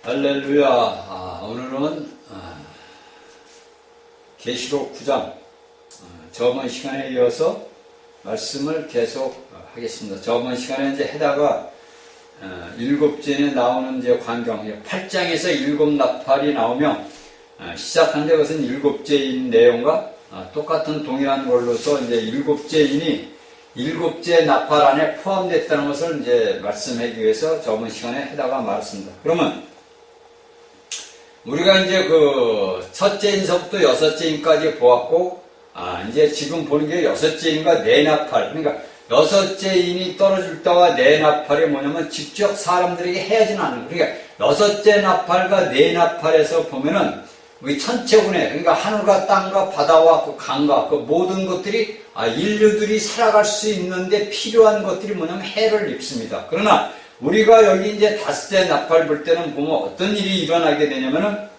할렐루야. 오늘은 계시록 9장 저번 시간에 이어서 말씀을 계속 하겠습니다. 저번 시간에 이제 해다가 7전에 나오는 이제 광경 8장에서 7나팔이 나오며 시작한 데 그것은 7제인 내용과 똑같은 동일한 걸로서 이제 7제인이 7제 나팔 안에 포함됐다는 것을 이제 말씀하기 위해서 저번 시간에 해다가 말했습니다. 그러면 우리가 이제 그 첫째인서부터 6제인까지 보았고, 이제 지금 보는 게 6제인과 4나팔. 그러니까 6제인이 떨어질 때와 4나팔이 뭐냐면 직접 사람들에게 해야지는 않는 거예요. 그러니까 6제 나팔과 4나팔에서 보면은 우리 천체군에, 그러니까 하늘과 땅과 바다와 그 강과 그 모든 것들이 인류들이 살아갈 수 있는데 필요한 것들이 뭐냐면 해를 입습니다. 그러나 우리가 여기 이제 5째 나팔 볼 때는 보면 어떤 일이 일어나게 되냐면은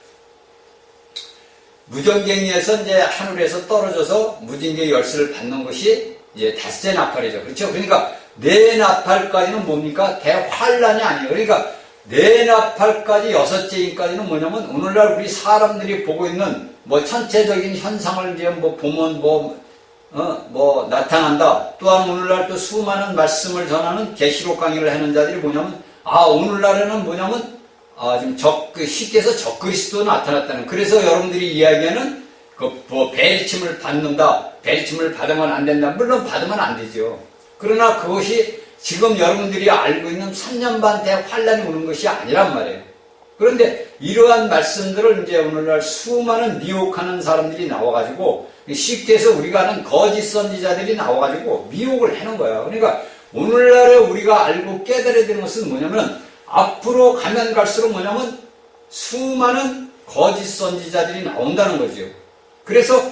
무전갱이에서 이제 하늘에서 떨어져서 무전갱이 열쇠를 받는 것이 이제 5째 나팔이죠. 그렇죠? 그러니까 4나팔까지는 뭡니까? 대환란이 아니에요. 그러니까 4나팔까지 6제인까지는 뭐냐면 오늘날 우리 사람들이 보고 있는 뭐 전체적인 현상을 이제 뭐 보면 나타난다. 또한 오늘날 또 수많은 말씀을 전하는 계시록 강의를 하는 자들이 뭐냐면 오늘날에는 뭐냐면 지금 쉽게 해서 적그리스도 나타났다는. 그래서 여러분들이 이야기하는 배리침을 받는다. 배리침을 받으면 안 된다. 물론 받으면 안 되죠. 그러나 그것이 지금 여러분들이 알고 있는 3년 반 대환란이 오는 것이 아니란 말이에요. 그런데 이러한 말씀들을 이제 오늘날 수많은 미혹하는 사람들이 나와가지고 쉽게 해서 우리가 아는 거짓 선지자들이 나와가지고 미혹을 하는 거야. 그러니까 오늘날에 우리가 알고 깨달아야 되는 것은 뭐냐면 앞으로 가면 갈수록 뭐냐면 수많은 거짓 선지자들이 나온다는 거죠. 그래서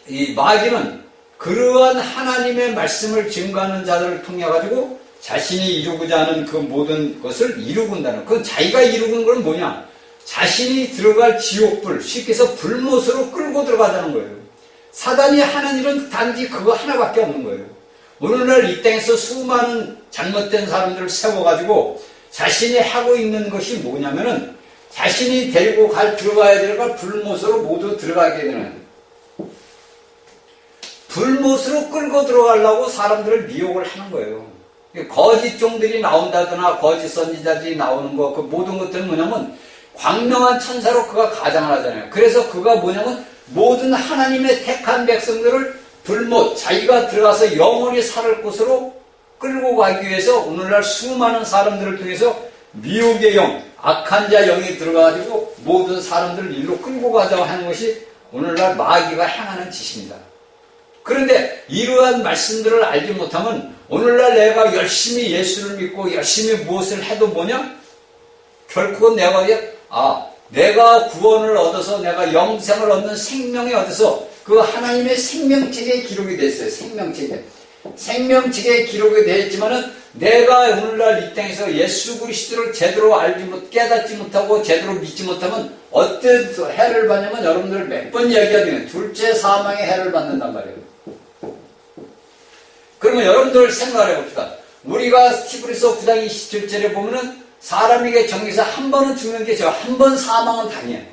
이 마귀는 그러한 하나님의 말씀을 증거하는 자들을 통해 가지고 자신이 이루고자 하는 그 모든 것을 이루군다는. 그건 자기가 이루는 건 뭐냐? 자신이 들어갈 지옥불, 쉽게 해서 불못으로 끌고 들어가자는 거예요. 사단이 하는 일은 단지 그거 하나밖에 없는 거예요. 오늘날 이 땅에서 수많은 잘못된 사람들을 세워가지고 자신이 하고 있는 것이 뭐냐면은 자신이 데리고 들어가야 될 불못으로 모두 들어가게 되는, 불못으로 끌고 들어가려고 사람들을 미혹을 하는 거예요. 거짓 종들이 나온다거나 거짓 선지자들이 나오는 거, 그 모든 것들은 뭐냐면 광명한 천사로 그가 가장을 하잖아요. 그래서 그가 뭐냐면 모든 하나님의 택한 백성들을 불못, 자기가 들어가서 영원히 살 곳으로 끌고 가기 위해서 오늘날 수많은 사람들을 통해서 미혹의 영, 악한 자 영이 들어가가지고 모든 사람들을 일로 끌고 가자고 하는 것이 오늘날 마귀가 행하는 짓입니다. 그런데 이러한 말씀들을 알지 못하면 오늘날 내가 열심히 예수를 믿고 열심히 무엇을 해도 뭐냐? 결국은 내가 구원을 얻어서 내가 영생을 얻는 생명이 얻어서 그 하나님의 생명책에 기록이 됐어요. 생명책에 기록이 되어 있지만은 내가 오늘날 이 땅에서 예수 그리스도를 제대로 깨닫지 못하고 제대로 믿지 못하면 어떤 해를 받냐면 여러분들 몇 번 이야기하면 둘째 사망의 해를 받는단 말이에요. 그러면 여러분들 생각을 해봅시다. 우리가 히브리서 9장 27절에 보면은 사람에게 정해서 한 번은 죽는 게 한 번 사망은 당해요.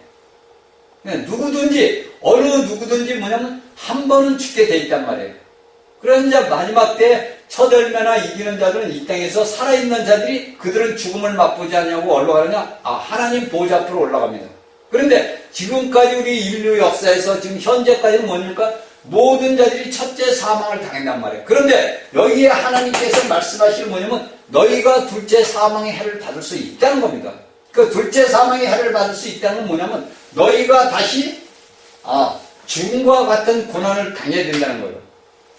누구든지 어느 누구든지 뭐냐면 한 번은 죽게 돼 있단 말이에요. 그러자 마지막 때 첫 열매나 이기는 자들은 이 땅에서 살아있는 자들이 그들은 죽음을 맛보지 않냐고 어디로 가느냐? 하나님 보좌 앞으로 올라갑니다. 그런데 지금까지 우리 인류 역사에서 지금 현재까지는 뭡니까? 모든 자들이 첫째 사망을 당한단 말이에요. 그런데 여기에 하나님께서 말씀하시는 뭐냐면 너희가 둘째 사망의 해를 받을 수 있다는 겁니다. 그 둘째 사망의 해를 받을 수 있다는 건 뭐냐면 너희가 다시 죽음과 같은 고난을 당해야 된다는 거예요.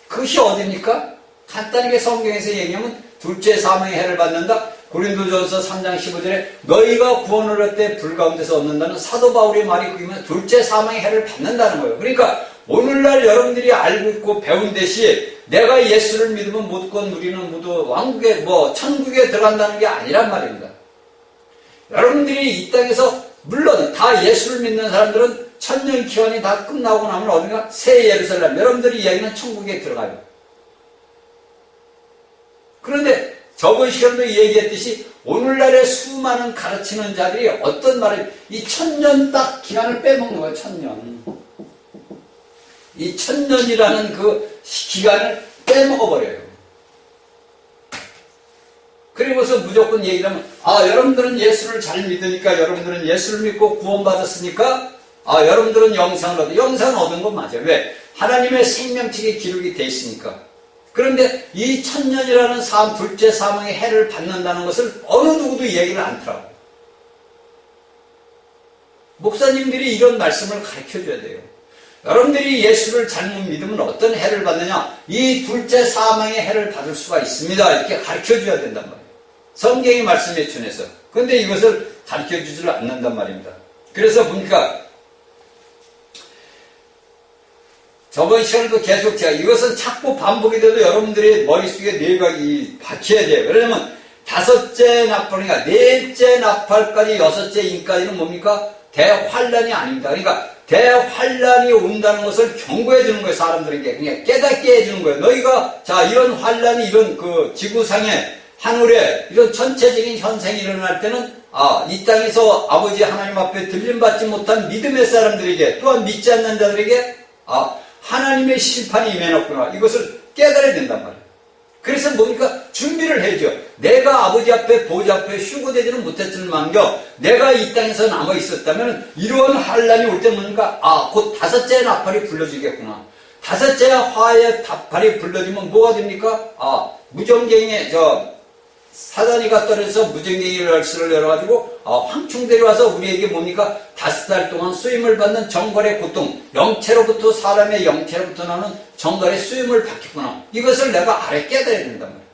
그것이 어디입니까? 간단하게 성경에서 얘기하면 둘째 사망의 해를 받는다. 고린도전서 3장 15절에 너희가 구원을 얻을 때 불 가운데서 얻는다는 사도 바울의 말이 그러면 둘째 사망의 해를 받는다는 거예요. 그러니까 오늘날 여러분들이 알고 있고 배운 듯이 내가 예수를 믿으면 무조건 우리는 모두 왕국에 천국에 들어간다는 게 아니란 말입니다. 여러분들이 이 땅에서 물론 다 예수를 믿는 사람들은 천년 기원이 다 끝나고 나면 어딘가 새 예루살렘, 여러분들이 이야기는 천국에 들어가요. 그런데 저번 시간도 얘기했듯이 오늘날의 수많은 가르치는 자들이 어떤 말을, 이 1000년 딱 기간을 빼먹는 거예요, 1000년. 이 1000년이라는 그 기간을 빼먹어버려요. 그리고서 무조건 얘기를 하면, 여러분들은 예수를 잘 믿으니까, 여러분들은 예수를 믿고 구원받았으니까, 여러분들은 영생을 얻은 건 맞아요. 왜? 하나님의 생명책이 기록이 돼 있으니까. 그런데 이 1000년이라는 둘째 사망의 해를 받는다는 것을 어느 누구도 얘기를 않더라고요. 목사님들이 이런 말씀을 가르쳐줘야 돼요. 여러분들이 예수를 잘못 믿으면 어떤 해를 받느냐? 이 둘째 사망의 해를 받을 수가 있습니다. 이렇게 가르쳐줘야 된단 말이에요. 성경의 말씀에 준해서. 그런데 이것을 가르쳐주지를 않는단 말입니다. 그래서 보니까 저번 시간에도 계속 제가 이것은 자꾸 반복이 돼도 여러분들의 머릿속에 내각이 박혀야 돼요. 왜냐면 다섯째 나팔, 그러니까 넷째 나팔까지 여섯째 인까지는 뭡니까? 대환란이 아닙니다. 그러니까 대환란이 온다는 것을 경고해 주는 거예요, 사람들에게. 그냥 깨닫게 해주는 거예요. 너희가, 이런 환란이, 이런 지구상에, 하늘에, 이런 전체적인 현상이 일어날 때는, 이 땅에서 아버지 하나님 앞에 들림받지 못한 믿음의 사람들에게, 또한 믿지 않는 자들에게, 하나님의 심판이 임해놨구나. 이것을 깨달아야 된단 말이에요. 그래서 뭡니까? 준비를 해야죠. 내가 아버지 앞에 보좌 앞에 휴거되지는 못했을만겨 내가 이 땅에서 남아 있었다면 이러한 환란이 올 때 뭡니까? 곧 다섯째 나팔이 불러지겠구나. 다섯째 화의 나팔이 불러지면 뭐가 됩니까? 무전갱이에 사단이가 떨어져서 무전갱이를 열어가지고 황충들이 와서 우리에게 뭡니까? 5달 동안 수임을 받는 정갈의 고통, 영체로부터 사람의 영체로부터 나오는 정갈의 수임을 받겠구나. 이것을 내가 알아 깨달아야 된단 말이에요.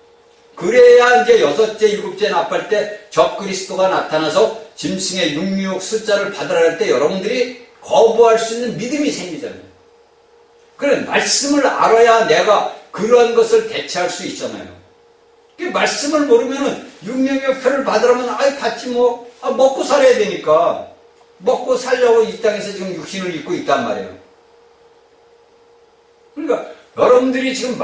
그래야 이제 여섯째, 일곱째 나팔 때 적그리스도가 나타나서 짐승의 666 숫자를 받으라 할 때 여러분들이 거부할 수 있는 믿음이 생기잖아요. 그래, 말씀을 알아야 내가 그러한 것을 대체할 수 있잖아요. 말씀을 모르면은 666표를 받으라면 같이 먹고 살아야 되니까 먹고 살려고 이 땅에서 지금 육신을 입고 있단 말이에요. 그러니까 여러분들이 지금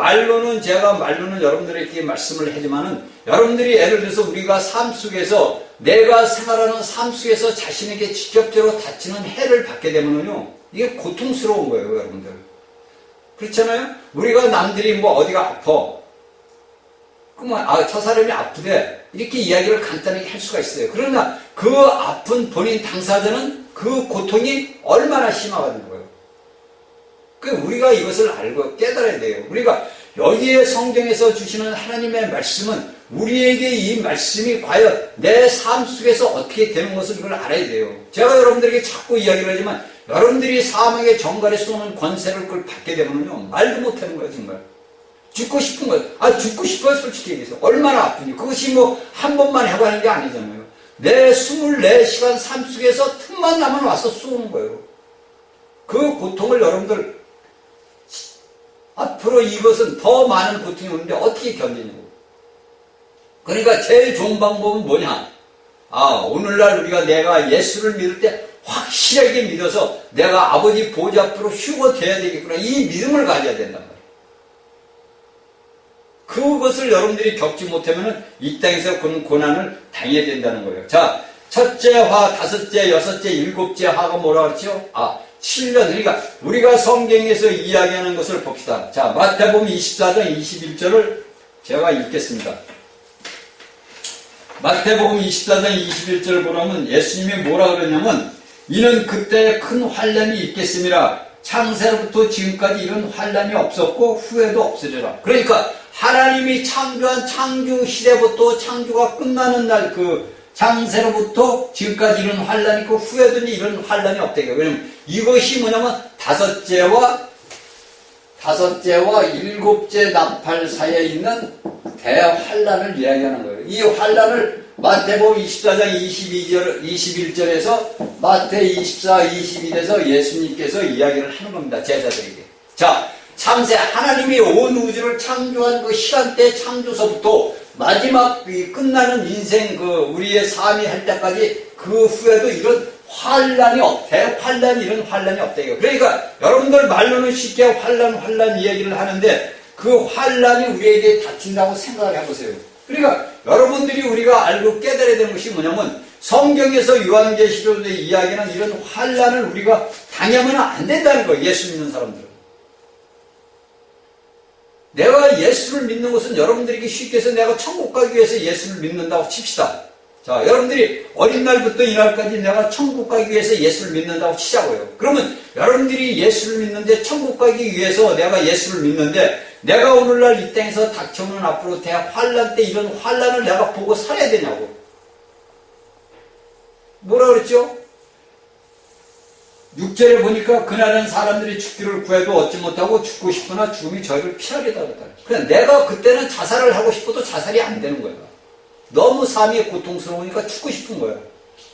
제가 말로는 여러분들에게 말씀을 하지만은 여러분들이 예를 들어서 우리가 삶 속에서 내가 생활하는 삶 속에서 자신에게 직접적으로 닥치는 해를 받게 되면은요 이게 고통스러운 거예요, 여러분들. 그렇잖아요? 우리가 남들이 어디가 아파 그러면 저 사람이 아프대 이렇게 이야기를 간단하게 할 수가 있어요. 그러나 그 아픈 본인 당사자는 그 고통이 얼마나 심하다는 거예요. 우리가 이것을 알고 깨달아야 돼요. 우리가 여기에 성경에서 주시는 하나님의 말씀은 우리에게 이 말씀이 과연 내 삶 속에서 어떻게 되는 것을 이걸 알아야 돼요. 제가 여러분들에게 자꾸 이야기를 하지만 여러분들이 사망의 정갈에 쏘는 권세를 그걸 받게 되면요 말도 못하는 거예요, 정말. 죽고 싶은 거예요. 죽고 싶어요, 솔직히 얘기해서. 얼마나 아프니. 그것이 한 번만 해봐는 게 아니잖아요. 내 24시간 삶 속에서 틈만 나면 와서 쏘는 거예요. 그 고통을 여러분들, 앞으로 이것은 더 많은 고통이 오는데 어떻게 견디냐고. 그러니까 제일 좋은 방법은 뭐냐. 오늘날 내가 예수를 믿을 때 확실하게 믿어서 내가 아버지 보좌 앞으로 휴거돼야 되겠구나. 이 믿음을 가져야 된단 말이에요. 그것을 여러분들이 겪지 못하면 이 땅에서 그런 고난을 당해야 된다는 거예요. 첫째 화, 다섯째, 여섯째, 일곱째 화가 뭐라 그랬죠? 7년. 그러니까 우리가 성경에서 이야기하는 것을 봅시다. 마태복음 24장 21절을 제가 읽겠습니다. 마태복음 24장 21절을 보라면 예수님이 뭐라 그러냐면 이는 그때 큰 환란이 있겠음이라 창세로부터 지금까지 이런 환란이 없었고 후에도 없으리라. 그러니까 하나님이 창조한 창조 시대부터 창조가 끝나는 날 창세로부터 지금까지 이런 환란이 있고 후에도 이런 환란이 없대요. 왜냐면 이것이 뭐냐면 다섯째와 일곱째 나팔 사이에 있는 대환란을 이야기하는 거예요. 이 환란을 마태복음 24장 21절에서 마태 24, 22에서 예수님께서 이야기를 하는 겁니다. 제자들에게. 창세 하나님이 온 우주를 창조한 그 시간대 창조서부터 마지막 끝나는 인생 우리의 삶이 할 때까지 그 후에도 이런 환란이 대환란 이런 환란이 없대요. 그러니까 여러분들 말로는 쉽게 환란 이야기를 하는데 그 환란이 우리에게 닥친다고 생각을 해보세요. 그러니까 여러분들이 우리가 알고 깨달아야 되는 것이 뭐냐면 성경에서 요한계시록의 이야기는 이런 환란을 우리가 당하면 안 된다는 거예요. 예수 믿는 사람들은. 내가 예수를 믿는 것은 여러분들에게 쉽게 해서 내가 천국 가기 위해서 예수를 믿는다고 칩시다. 자, 여러분들이 어린 날부터 이 날까지 내가 천국 가기 위해서 예수를 믿는다고 치자고요. 그러면 여러분들이 예수를 믿는데 천국 가기 위해서 내가 예수를 믿는데 내가 오늘날 이 땅에서 닥쳐오는 앞으로 대환란 때 이런 환란을 내가 보고 살아야 되냐고. 뭐라 그랬죠? 6절에 보니까 그날은 사람들이 죽기를 구해도 얻지 못하고 죽고 싶으나 죽음이 저희를 피하리다 그랬다. 그냥 내가 그때는 자살을 하고 싶어도 자살이 안 되는 거야. 너무 삶이 고통스러우니까 죽고 싶은 거야.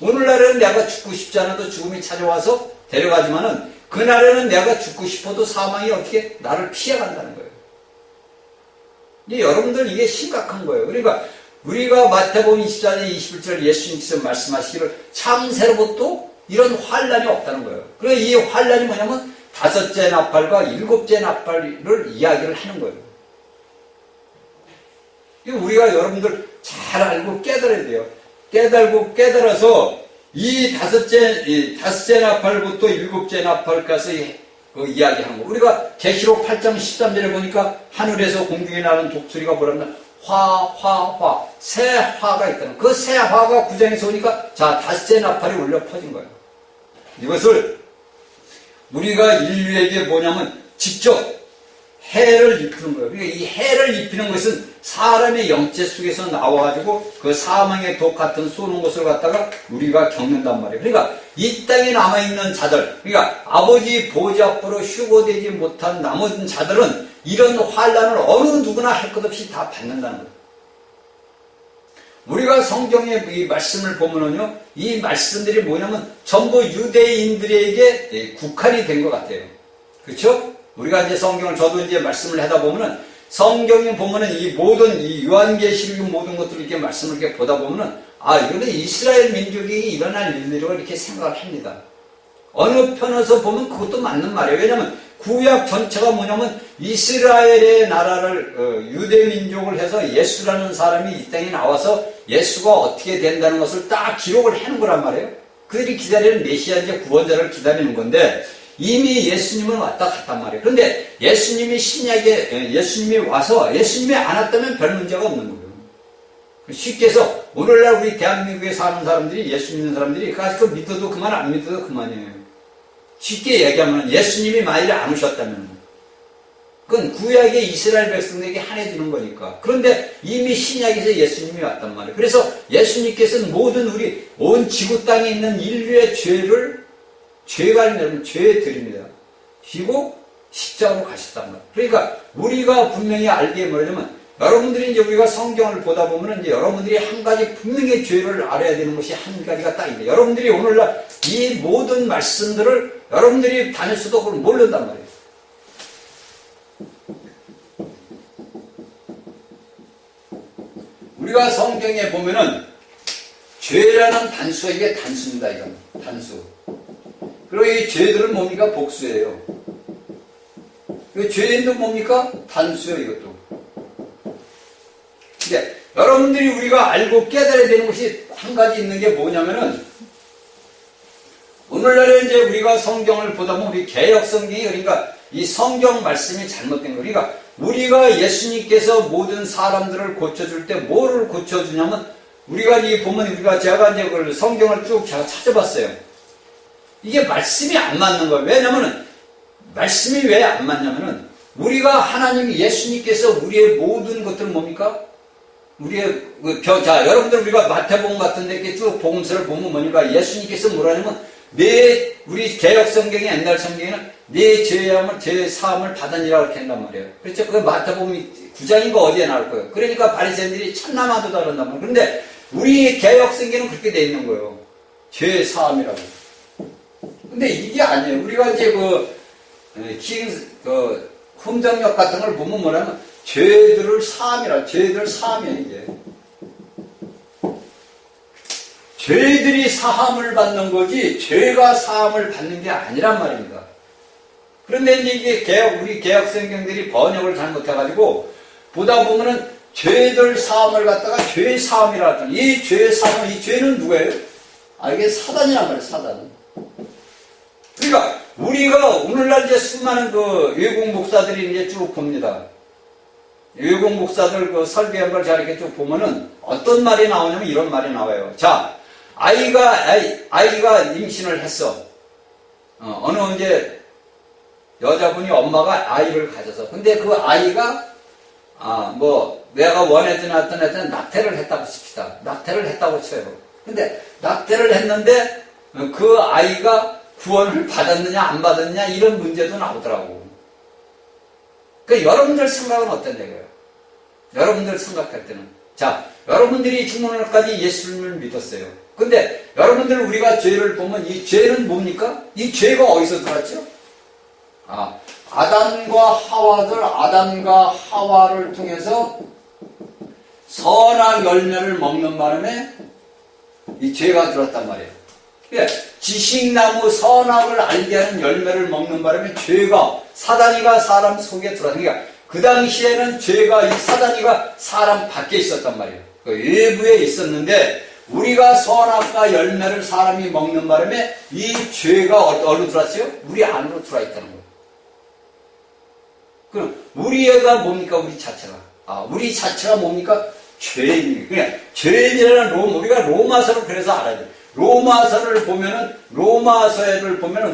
오늘날에는 내가 죽고 싶지 않아도 죽음이 찾아와서 데려가지만은 그날에는 내가 죽고 싶어도 사망이 어떻게 나를 피해간다는 거예요. 이제 여러분들 이게 심각한 거예요. 그러니까 우리가 마태복음 24장 21절 예수님께서 말씀하시기를 창세로부터 이런 환란이 없다는 거예요. 그래서 이 환란이 뭐냐면 5째 나팔과 7째 나팔을 이야기를 하는 거예요. 이거 우리가 여러분들 잘 알고 깨달아야 돼요. 깨달아서 이 5째 나팔부터 7째 나팔까지 그 이야기하는 거. 우리가 계시록 8장 13절에 보니까 하늘에서 공중에 나는 독소리가 뭐라면 화, 새 화가 있다는 그 새 화가 9장에서 오니까 자, 5째 나팔이 울려 퍼진 거예요. 이것을 우리가 인류에게 뭐냐면 직접 해를 입히는 거예요. 그러니까 이 해를 입히는 것은 사람의 영체 속에서 나와가지고 그 사망의 독 같은 쏘는 것을 갖다가 우리가 겪는단 말이에요. 그러니까 이 땅에 남아있는 자들, 그러니까 아버지 보좌 앞으로 휴거되지 못한 남은 자들은 이런 환란을 어느 누구나 할 것 없이 다 받는다는 거예요. 우리가 성경의 이 말씀을 보면은요, 이 말씀들이 뭐냐면 전부 유대인들에게 국한이 된 것 같아요. 그렇죠? 우리가 이제 성경을 저도 이제 말씀을 하다 보면은 성경에 보면은 이 모든 이 요한계시록 모든 것들을 이렇게 말씀을 이렇게 보다 보면은 아, 이거는 이스라엘 민족이 일어날 일들이라고 이렇게 생각을 합니다. 어느 편에서 보면 그것도 맞는 말이에요. 왜냐하면 구약 전체가 뭐냐면 이스라엘의 나라를 유대 민족을 해서 예수라는 사람이 이 땅에 나와서 예수가 어떻게 된다는 것을 딱 기록을 해놓은 거란 말이에요. 그들이 기다리는 메시아 이제 구원자를 기다리는 건데 이미 예수님은 왔다 갔단 말이에요. 그런데 예수님이 신약에 예수님이 와서 예수님이 안 왔다면 별 문제가 없는 거예요. 쉽게 해서 오늘날 우리 대한민국에 사는 사람들이 예수 믿는 사람들이 그 믿어도 그만 안 믿어도 그만이에요. 쉽게 얘기하면 예수님이 만일에 안 오셨다면 그건 구약의 이스라엘 백성에게 한해지는 거니까. 그런데 이미 신약에서 예수님이 왔단 말이에요. 그래서 예수님께서는 모든 우리 온 지구 땅에 있는 인류의 죄가 여러분 죄드립니다. 지고 십자가로 가셨단 말이에요. 그러니까 우리가 분명히 알게 뭐냐면 여러분들이 이제 우리가 성경을 보다 보면은 이제 여러분들이 한 가지 분명히 죄를 알아야 되는 것이 한 가지가 딱 있는데 여러분들이 오늘날 이 모든 말씀들을 여러분들이 다녔어도 그걸 모른단 말이에요. 우리가 성경에 보면은 죄라는 단수가 이게 단수입니다. 이건 단수. 그리고 이 죄들은 뭡니까? 복수예요. 죄인도 뭡니까? 단수예요. 이것도. 근데 여러분들이 우리가 알고 깨달아야 되는 것이 한 가지 있는 게 뭐냐면은 오늘날에 이제 우리가 성경을 보다 보면 우리 개역 성경이 그러니까 이 성경 말씀이 잘못된 거. 그러니까 우리가 예수님께서 모든 사람들을 고쳐줄 때 뭐를 고쳐주냐면 우리가 이 보면 우리가 제가 이제 그 성경을 쭉 제가 찾아봤어요. 이게 말씀이 안 맞는 거예요. 왜냐면은 말씀이 왜 안 맞냐면은 우리가 하나님 예수님께서 우리의 모든 것들은 뭡니까? 우리의 자 여러분들 우리가 마태복음 같은 데 이렇게 쭉 복음서를 보면 뭐니까 예수님께서 뭐라냐면 우리 개역 성경의 옛날 성경에는 내 죄 사함을 받으니라고 이렇게 한단 말이에요. 그렇죠? 그 마태복음 9장인가 어디에 나올 거예요. 그러니까 바리새인들이 참나마도 다른단 말이에요. 그런데 우리 개역 성경은 그렇게 돼 있는 거예요. 죄 사함이라고. 근데 이게 아니에요. 우리가 이제 hum정역 같은 걸 보면 뭐냐면 죄들을 사함이라 죄들 사함이에요. 이게 죄들이 사함을 받는 거지 죄가 사함을 받는 게 아니란 말입니다. 그런데 이제 이게 우리 개혁 성경들이 번역을 잘못해가지고 보다 보면은 죄들 사함을 갖다가 죄 사함이라 하더니 이 죄 사함, 이 죄는 누구예요? 이게 사단이란 말이에요, 사단. 그러니까 우리가 오늘날 이제 수많은 그 외국 목사들이 이제 쭉 봅니다. 외국 목사들 그 설교한 걸 잘 이렇게 쭉 보면은 어떤 말이 나오냐면 이런 말이 나와요. 자, 아이가 임신을 했어. 어느 이제 여자분이 엄마가 아이를 가져서. 근데 그 아이가, 내가 원하든 어떤 낙태를 했다고 칩시다. 낙태를 했다고 쳐요. 근데 낙태를 했는데 그 아이가 구원을 받았느냐, 안 받았느냐, 이런 문제도 나오더라고. 그러니까 여러분들 생각은 어떤 얘기예요? 여러분들 생각할 때는. 자, 여러분들이 죽는 날까지 예수님을 믿었어요. 근데 여러분들 우리가 죄를 보면 이 죄는 뭡니까? 이 죄가 어디서 들어왔죠? 아담과 하와를 통해서 선악 열매를 먹는 바람에 이 죄가 들었단 말이에요. 지식나무 선악을 알게 하는 열매를 먹는 바람에 죄가, 사단이가 사람 속에 들어왔으니까 그 당시에는 죄가, 이 사단이가 사람 밖에 있었단 말이에요. 그 외부에 있었는데 우리가 선악과 열매를 사람이 먹는 바람에 이 죄가 어디로 들어왔어요? 우리 안으로 들어와 있다는 거예요. 그럼 우리 애가 뭡니까? 우리 자체가. 우리 자체가 뭡니까? 죄인이에요. 그냥 죄인이라는 우리가 로마서를 그래서 알아야 돼요. 로마서를 보면은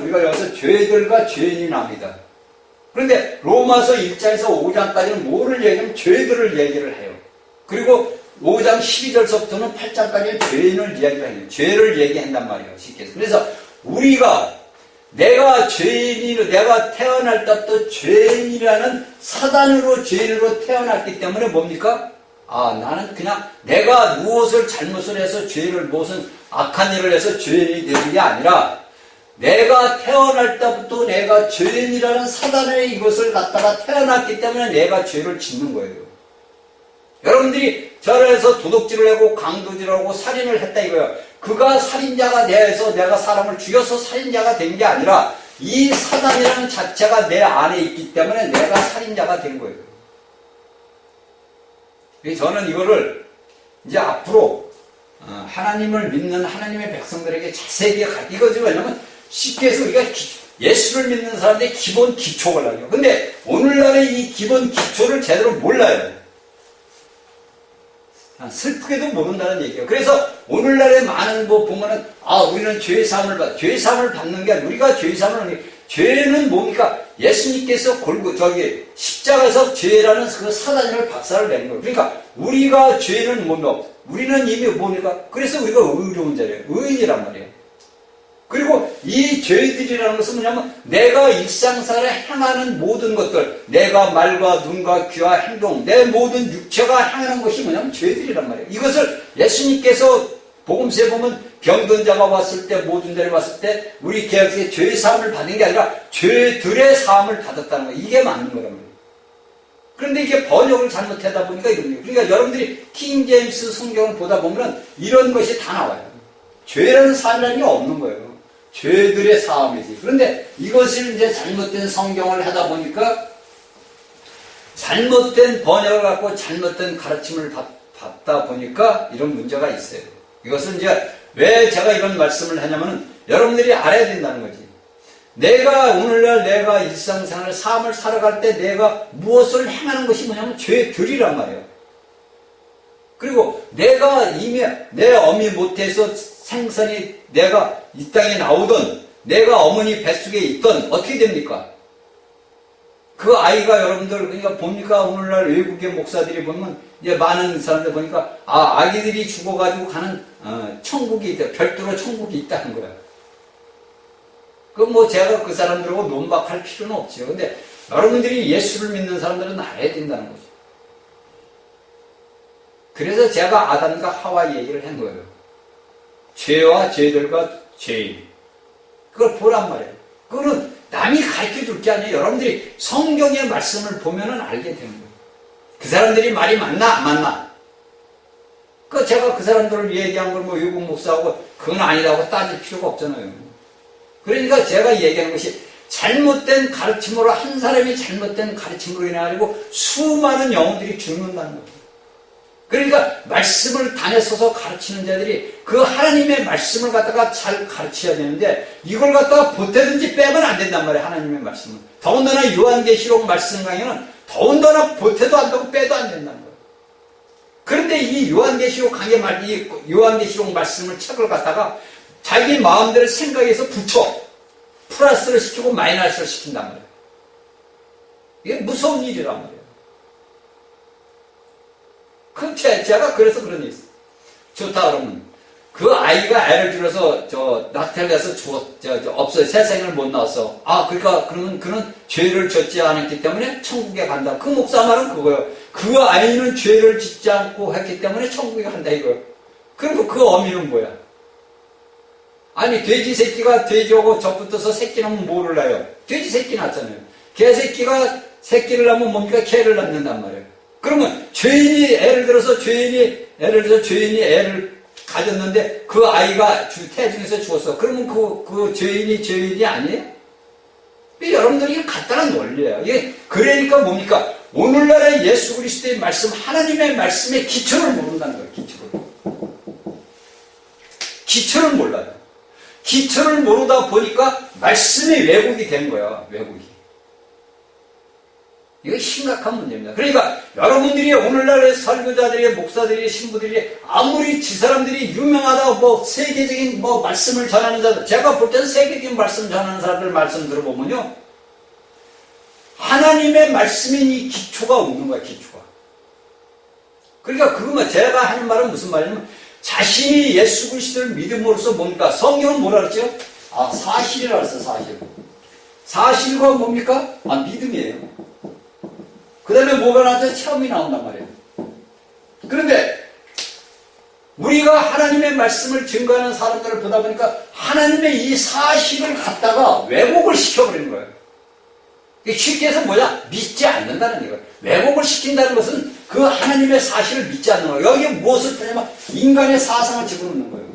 우리가 여기서 죄들과 죄인이 납니다. 그런데 로마서 1장에서 5장까지는 뭐를 얘기하면 죄들을 얘기를 해요. 그리고 5장 12절서부터는 8장까지는 죄인을 이야기해요. 죄를 얘기한단 말이에요. 쉽게 해서. 그래서 우리가 내가 태어날 때부터 죄인이라는 사단으로 죄인으로 태어났기 때문에 뭡니까? 나는 그냥 내가 무엇을 잘못을 해서 무슨 악한 일을 해서 죄인이 되는 게 아니라 내가 태어날 때부터 내가 죄인이라는 사단의 이것을 갖다가 태어났기 때문에 내가 죄를 짓는 거예요. 여러분들이 저래서 도둑질을 하고 강도질을 하고 살인을 했다 이거예요. 그가 살인자가 돼서 내가 사람을 죽여서 살인자가 된 게 아니라 이 사단이라는 자체가 내 안에 있기 때문에 내가 살인자가 된 거예요. 저는 이거를 이제 앞으로 하나님을 믿는 하나님의 백성들에게 자세하게 이거지. 왜냐면 쉽게 해서 우리가 예수를 믿는 사람들의 기본 기초를 알아요. 근데 오늘날의 이 기본 기초를 제대로 몰라요. 슬프게도 모른다는 얘기예요. 그래서 오늘날의 많은 보면은 우리는 죄사함을 받는 게 아니라 우리가 죄는 뭡니까? 예수님께서 십자가에서 죄라는 그 사단을 박살을 내는 거예요. 그러니까 우리가 죄는 뭡니까? 우리는 이미 뭡니까? 그래서 우리가 의로운 자예요. 의인이란 말이에요. 그리고 이 죄들이라는 것은 뭐냐면 내가 일상생활에 행하는 모든 것들, 내가 말과 눈과 귀와 행동, 내 모든 육체가 행하는 것이 뭐냐면 죄들이란 말이에요. 이것을 예수님께서 복음서에 보면 병든 자가 왔을 때, 모든 자를 왔을 때 우리 개혁의 죄의 사함을 받는 게 아니라 죄들의 사함을 받았다는 거예요. 이게 맞는 거란 말이에요. 그런데 이게 번역을 잘못하다 보니까 이런 거예요. 그러니까 여러분들이 킹제임스 성경을 보다 보면 이런 것이 다 나와요. 죄라는 사함이라는 게 없는 거예요. 죄들의 사함이지. 그런데 이것을 이제 잘못된 성경을 하다 보니까 잘못된 번역을 갖고 잘못된 가르침을 받다 보니까 이런 문제가 있어요. 이것은 이제 왜 제가 이런 말씀을 하냐면은 여러분들이 알아야 된다는 거지. 오늘날 내가 일상생활 삶을 살아갈 때 내가 무엇을 행하는 것이 뭐냐면 죄들이란 말이에요. 그리고 내가 이미 내 어미 모태에서 생선이 내가 이 땅에 나오던 내가 어머니 뱃속에 있던 어떻게 됩니까? 그 아이가 여러분들 그러니까 봅니까? 오늘날 외국의 목사들이 보면 이제 많은 사람들 보니까 아기들이 죽어가지고 가는 천국이 있다. 별도로 천국이 있다는 거야. 제가 그 사람들하고 논박할 필요는 없죠. 근데 여러분들이 예수를 믿는 사람들은 알아야 된다는 거죠. 그래서 제가 아담과 하와 얘기를 한 거예요. 죄와 죄들과 죄인. 그걸 보란 말이에요. 그거는 남이 가르쳐 줄 게 아니에요. 여러분들이 성경의 말씀을 보면은 알게 되는 거예요. 그 사람들이 말이 맞나, 안 맞나? 제가 그 사람들을 얘기한 걸 외국 목사하고 그건 아니라고 따질 필요가 없잖아요. 그러니까 제가 얘기하는 것이 잘못된 가르침으로 한 사람이 잘못된 가르침으로 인해가지고 수많은 영혼들이 죽는다는 거예요. 그러니까 말씀을 단에 서서 가르치는 자들이 그 하나님의 말씀을 갖다가 잘 가르쳐야 되는데 이걸 갖다가 보태든지 빼면 안 된단 말이에요. 하나님의 말씀은. 더군다나 요한계시록 말씀 강의는 더군다나 보태도 안 되고 빼도 안 된다는 거예요. 그런데 이 요한계시록 강의 이 요한계시록 말씀을 책을 갖다가 자기 마음대로 생각해서 붙여 플러스를 시키고 마이너스를 시킨단 말이에요. 이게 무서운 일이란 말이에요. 제가 그래서 그런 일이 있어요. 좋다 그러면 그 아이가 애를 들어서 낙태를 해서 없어요. 세상을 못 나왔어. 그러니까 그러면 그는 죄를 짓지 않았기 때문에 천국에 간다. 그 목사 말은 그거예요. 그 아이는 죄를 짓지 않고 했기 때문에 천국에 간다 이거예요. 그리고 그 어미는 뭐야? 아니 돼지 새끼가 돼지하고 접붙어서 새끼 낳으면 뭐를 낳아요? 돼지 새끼 낳잖아요. 개 새끼가 새끼를 낳으면 뭡니까? 개를 낳는단 말이에요. 그러면 죄인이 애를 가졌는데 그 아이가 태중에서 죽었어. 그러면 그 죄인이 아니에요? 여러분들이 간단한 원리예요. 이게 그러니까 뭡니까? 오늘날의 예수 그리스도의 말씀, 하나님의 말씀의 기초를 모른다는 거예요. 기초를 몰라요. 기초를 모르다 보니까 말씀이 왜곡이 된 거야. 왜곡이. 이거 심각한 문제입니다. 그러니까 여러분들이 오늘날의 설교자들이, 목사들이, 신부들이 아무리 사람들이 유명하다, 세계적인 말씀을 전하는 자들, 제가 볼 때는 세계적인 말씀 전하는 사람들 말씀 들어보면요, 하나님의 말씀인 이 기초가 없는 거야, 기초가. 그러니까 그거만 제가 하는 말은 무슨 말이냐면 자신이 예수 그리스도를 믿음으로써 뭡니까? 성경은 뭐라 그랬죠? 사실이라 그랬어, 사실. 사실과 뭡니까? 믿음이에요. 그 다음에 뭐가 나왔죠? 체험이 나온단 말이에요. 그런데 우리가 하나님의 말씀을 증거하는 사람들을 보다 보니까 하나님의 이 사실을 갖다가 왜곡을 시켜버리는 거예요. 쉽게 해서 뭐냐? 믿지 않는다는 얘기예요. 왜곡을 시킨다는 것은 그 하나님의 사실을 믿지 않는 거예요. 여기에 무엇을 표냐면 인간의 사상을 집어넣는 거예요.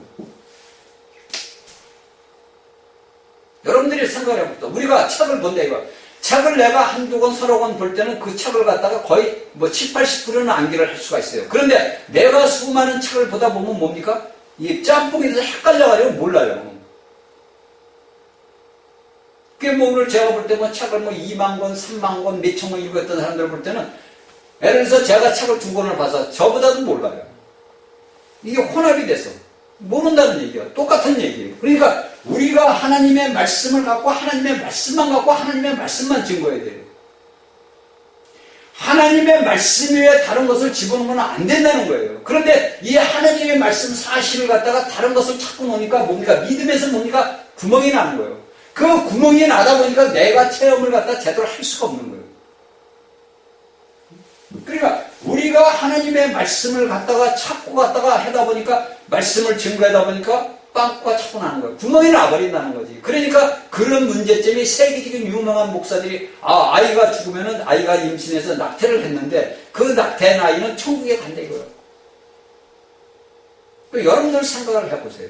여러분들이 생각을 해봅시다. 우리가 책을 본다 이거. 책을 내가 한두 권, 서너 권 볼 때는 그 책을 갖다가 거의 7, 80%는 암기를 할 수가 있어요. 그런데 내가 수많은 책을 보다 보면 뭡니까? 이 짬뽕이 돼서 헷갈려가지고 몰라요. 그게 오늘 제가 볼 때 책을 2만 권, 3만 권, 몇천 권 읽었던 사람들 볼 때는 예를 들어서 제가 책을 2권을 봐서 저보다도 몰라요. 이게 혼합이 돼서 모른다는 얘기예요. 똑같은 얘기예요. 그러니까 우리가 하나님의 말씀을 갖고 하나님의 말씀만 갖고 하나님의 말씀만 증거해야 돼요. 하나님의 말씀 외에 다른 것을 집어넣으면 안 된다는 거예요. 그런데 이 하나님의 말씀 사실을 갖다가 다른 것을 찾고 노니까 뭡니까? 믿음에서 뭡니까? 구멍이 나는 거예요. 그 구멍이 나다 보니까 내가 체험을 갖다 제대로 할 수가 없는 거예요. 그러니까 우리가 하나님의 말씀을 갖다가 찾고 갖다가 하다 보니까 말씀을 증거하다 보니까 빵꾸가 자꾸 나는 거예요. 구멍이 나버린다는 거지. 그러니까 그런 문제점이 세계적인 유명한 목사들이 아이가 죽으면은 아이가 임신해서 낙태를 했는데 그 낙태 나이는 천국에 간다 이거예요. 여러분들 생각을 해보세요.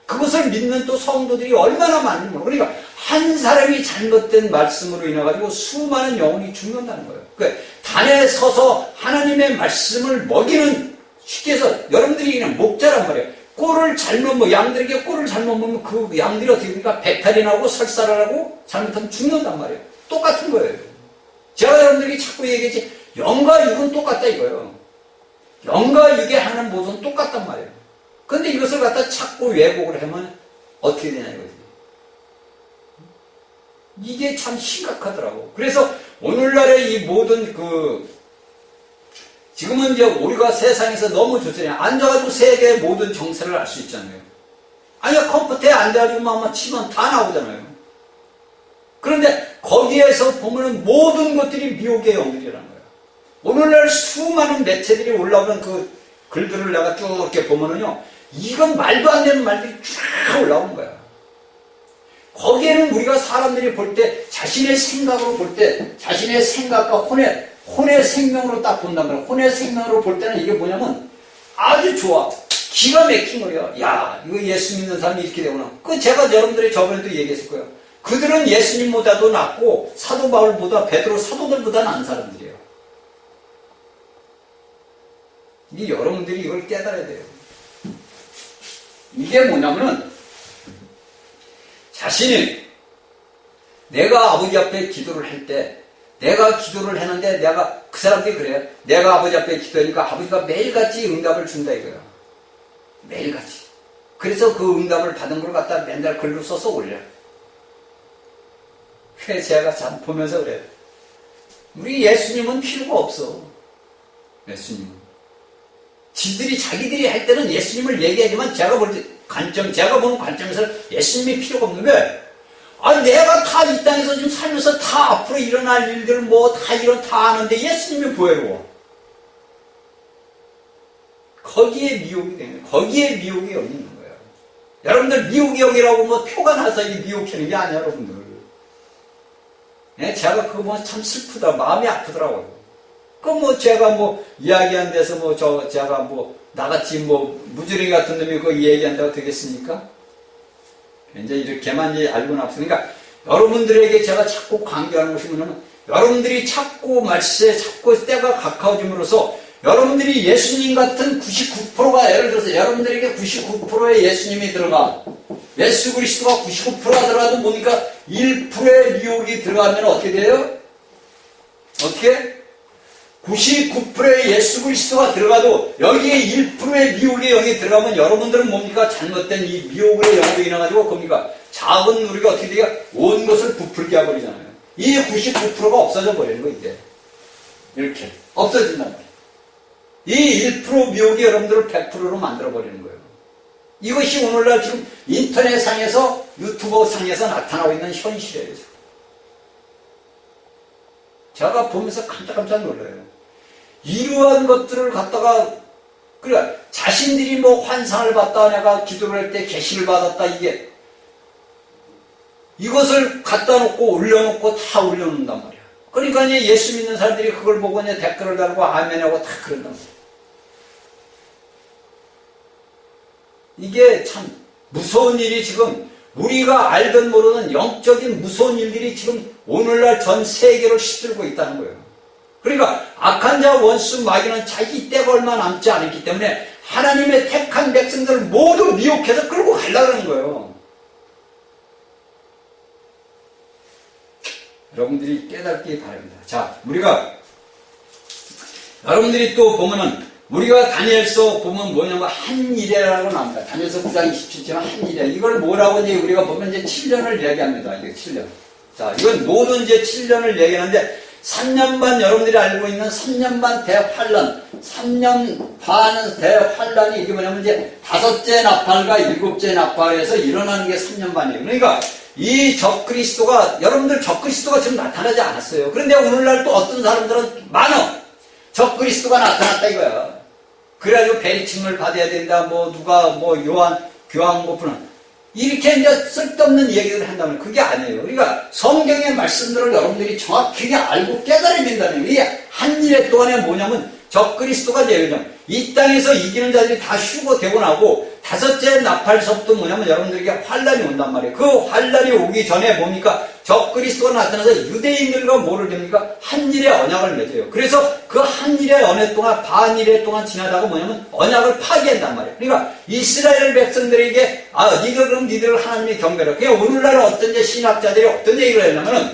그것을 믿는 또 성도들이 얼마나 많은가. 그러니까 한 사람이 잘못된 말씀으로 인해 가지고 수많은 영혼이 죽는다는 거예요. 그러니까 단에 서서 하나님의 말씀을 먹이는, 쉽게 해서 여러분들이 그냥 목자란 말이에요. 꼴을 잘못 양들에게 꼴을 잘못 먹으면 그 양들이 어떻게 됩니까? 배탈이 나고 설사를 하고 잘못하면 죽는단 말이에요. 똑같은 거예요. 제가 여러분들에게 자꾸 얘기했지, 영과 육은 똑같다 이거예요. 영과 육의 하는 모습은 똑같단 말이에요. 근데 이것을 갖다 찾고 왜곡을 하면 어떻게 되냐 이거지. 이게 참 심각하더라고. 그래서 오늘날의 이 모든 지금은 이제 우리가 세상에서 너무 좋잖아요. 앉아가지고 세계의 모든 정세를 알 수 있잖아요. 아니, 컴퓨터에 앉아가지고만 치면 다 나오잖아요. 그런데 거기에서 보면은 모든 것들이 미혹의 영들이라는 거예요. 오늘날 수많은 매체들이 올라오는 그 글들을 내가 쭉 이렇게 보면은요, 이건 말도 안 되는 말들이 쫙 올라오는 거야. 거기에는 우리가 사람들이 볼 때 자신의 생각으로 볼 때 자신의 생각과 혼의 생명으로 딱 본단 말이야. 혼의 생명으로 볼 때는 이게 뭐냐면 아주 좋아. 기가 막힌 거예요. 야, 이거 예수 믿는 사람이 이렇게 되구나. 제가 여러분들이 저번에도 얘기했을 거예요. 그들은 예수님보다도 낫고 사도 바울보다 베드로 사도들보다 나은 사람들이에요. 이게 여러분들이 이걸 깨달아야 돼요. 이게 뭐냐면은 자신이 내가 아버지 앞에 기도를 할 때 내가 기도를 했는데 내가 그 사람들이 그래요. 내가 아버지 앞에 기도하니까 아버지가 매일같이 응답을 준다 이거야. 매일같이. 그래서 그 응답을 받은 걸 갖다 맨날 글로 써서 올려. 그래서 제가 참 보면서 그래요. 우리 예수님은 필요가 없어. 예수님은. 지들이 자기들이 할 때는 예수님을 얘기하지만 제가 볼 때 제가 보는 관점에서 예수님이 필요가 없는데 내가 다 이 땅에서 지금 살면서 다 앞으로 일어날 일들 다 아는데 예수님이 뭐예요? 거기에 미혹이 되는 거예요. 거기에 미혹이 여기 있는 거예요. 여러분들 미혹이 여기라고 표가 나서 이 미혹하는 게 아니야, 여러분들. 제가 그거 보면 참 슬프다. 마음이 아프더라고요. 제가 이야기한 데서 제가 나같이 무주랭이 같은 놈이 그거 얘기한다고 되겠습니까? 이제 이렇게만 알고 나쁘니까 여러분들에게 제가 자꾸 강조하는 것이 뭐냐면 여러분들이 자꾸 말세에 자꾸 때가 가까워짐으로써 여러분들이 예수님 같은 99%가 예를 들어서 여러분들에게 99%의 예수님이 들어가 예수 그리스도가 99%가 들어가도 보니까 1%의 미혹이 들어가면 어떻게 돼요? 어떻게? 99%의 예수 그리스도가 들어가도 여기에 1%의 미혹의 영이 들어가면 여러분들은 뭡니까? 잘못된 이 미혹의 영으로 인해가지고 뭡니까? 작은 우리가 어떻게 되냐? 온 것을 부풀게 해버리잖아요. 이 99%가 없어져 버리는 거 이제. 이렇게. 없어진단 말이에요. 이 1% 미혹이 여러분들을 100%로 만들어버리는 거예요. 이것이 오늘날 지금 인터넷상에서 유튜버 상에서 나타나고 있는 현실이에요. 제가 보면서 깜짝깜짝 놀라요. 이러한 것들을 갖다가 자신들이 환상을 봤다 내가 기도를 할 때 계시를 받았다 이것을 갖다 놓고 올려놓고 다 올려놓는단 말이야. 그러니까 이제 예수 믿는 사람들이 그걸 보고 이제 댓글을 달고 아멘하고 다 그런단 말이야. 이게 참 무서운 일이 지금 우리가 알든 모르는 영적인 무서운 일들이 지금 오늘날 전 세계를 시들고 있다는 거예요. 그러니까 악한 자 원수 마귀는 자기 때가 얼마 남지 않았기 때문에 하나님의 택한 백성들을 모두 미혹해서 끌고 가려고 하는 거예요. 여러분들이 깨닫기 바랍니다. 자, 여러분들이 또 보면은 우리가 다니엘서 보면 뭐냐면 한일해라고 나옵니다. 다니엘서 9장 27절은 한일해. 이걸 뭐라고 이제 우리가 보면 이제 7년을 얘기합니다. 이게 7년. 자, 이건 모든 이제 7년을 얘기하는데 3년 반 여러분들이 알고 있는 3년 반 대환란, 3년 반 대환란이 이게 뭐냐면 이제 5째 나팔과 7째 나팔에서 일어나는 게 3년 반이에요. 그러니까 이 적그리스도가 여러분들 적그리스도가 지금 나타나지 않았어요. 그런데 오늘날 또 어떤 사람들은 많아. 적그리스도가 나타났다 이거야. 그래가지고 베리침을 받아야 된다. 누가 교황고프는 이렇게 이제 쓸데없는 얘기를 한다면 그게 아니에요. 그러니까 성경의 말씀들을 여러분들이 정확하게 알고 깨달아야 된다는 거예요. 이게 한 일에 동안에 뭐냐면 적그리스도가 이제 이 땅에서 이기는 자들이 다 휴거되고 나고 5째 나팔서부터 뭐냐면 여러분들에게 환란이 온단 말이에요. 그 환란이 오기 전에 뭡니까? 적그리스도가 나타나서 유대인들과 뭐를 됩니까? 한일의 언약을 맺어요. 그래서 그 한일의 언약 동안 반일의 동안 지나다가 뭐냐면 언약을 파기한단 말이에요. 그러니까 이스라엘 백성들에게 니들 하나님의 경배를. 그냥 오늘날 어떤 신학자들이 어떤 얘기를 했냐면은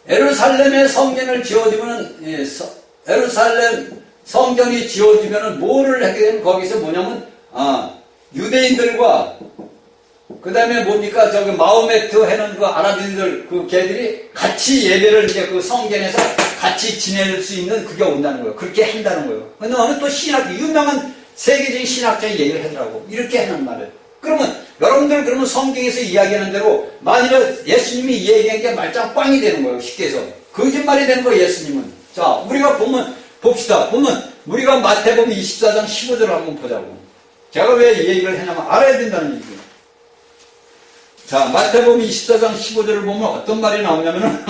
예루살렘의 성전을 지어주면은 예루살렘 성전이 지어지면은 뭐를 하게 되면 거기서 뭐냐면 유대인들과 그 다음에 뭡니까 마호메트 하는 그 아랍인들 그 걔들이 같이 예배를 이제 그 성전에서 같이 지낼 수 있는 그게 온다는 거예요. 그렇게 한다는 거예요. 근데 어느 또 유명한 세계적인 신학자의 얘기를 하더라고. 이렇게 하는 말을. 그러면 여러분들 그러면 성경에서 이야기하는 대로 만일에 예수님이 얘기한 게 말짱 꽝이 되는 거예요. 쉽게 해서 거짓말이 되는 거예요. 예수님은. 자, 우리가 봅시다. 우리가 마태복음 24장 15절을 한번 보자고. 제가 왜 이 얘기를 했냐면 알아야 된다는 얘기예요. 자, 마태복음 24장 15절을 보면 어떤 말이 나오냐면은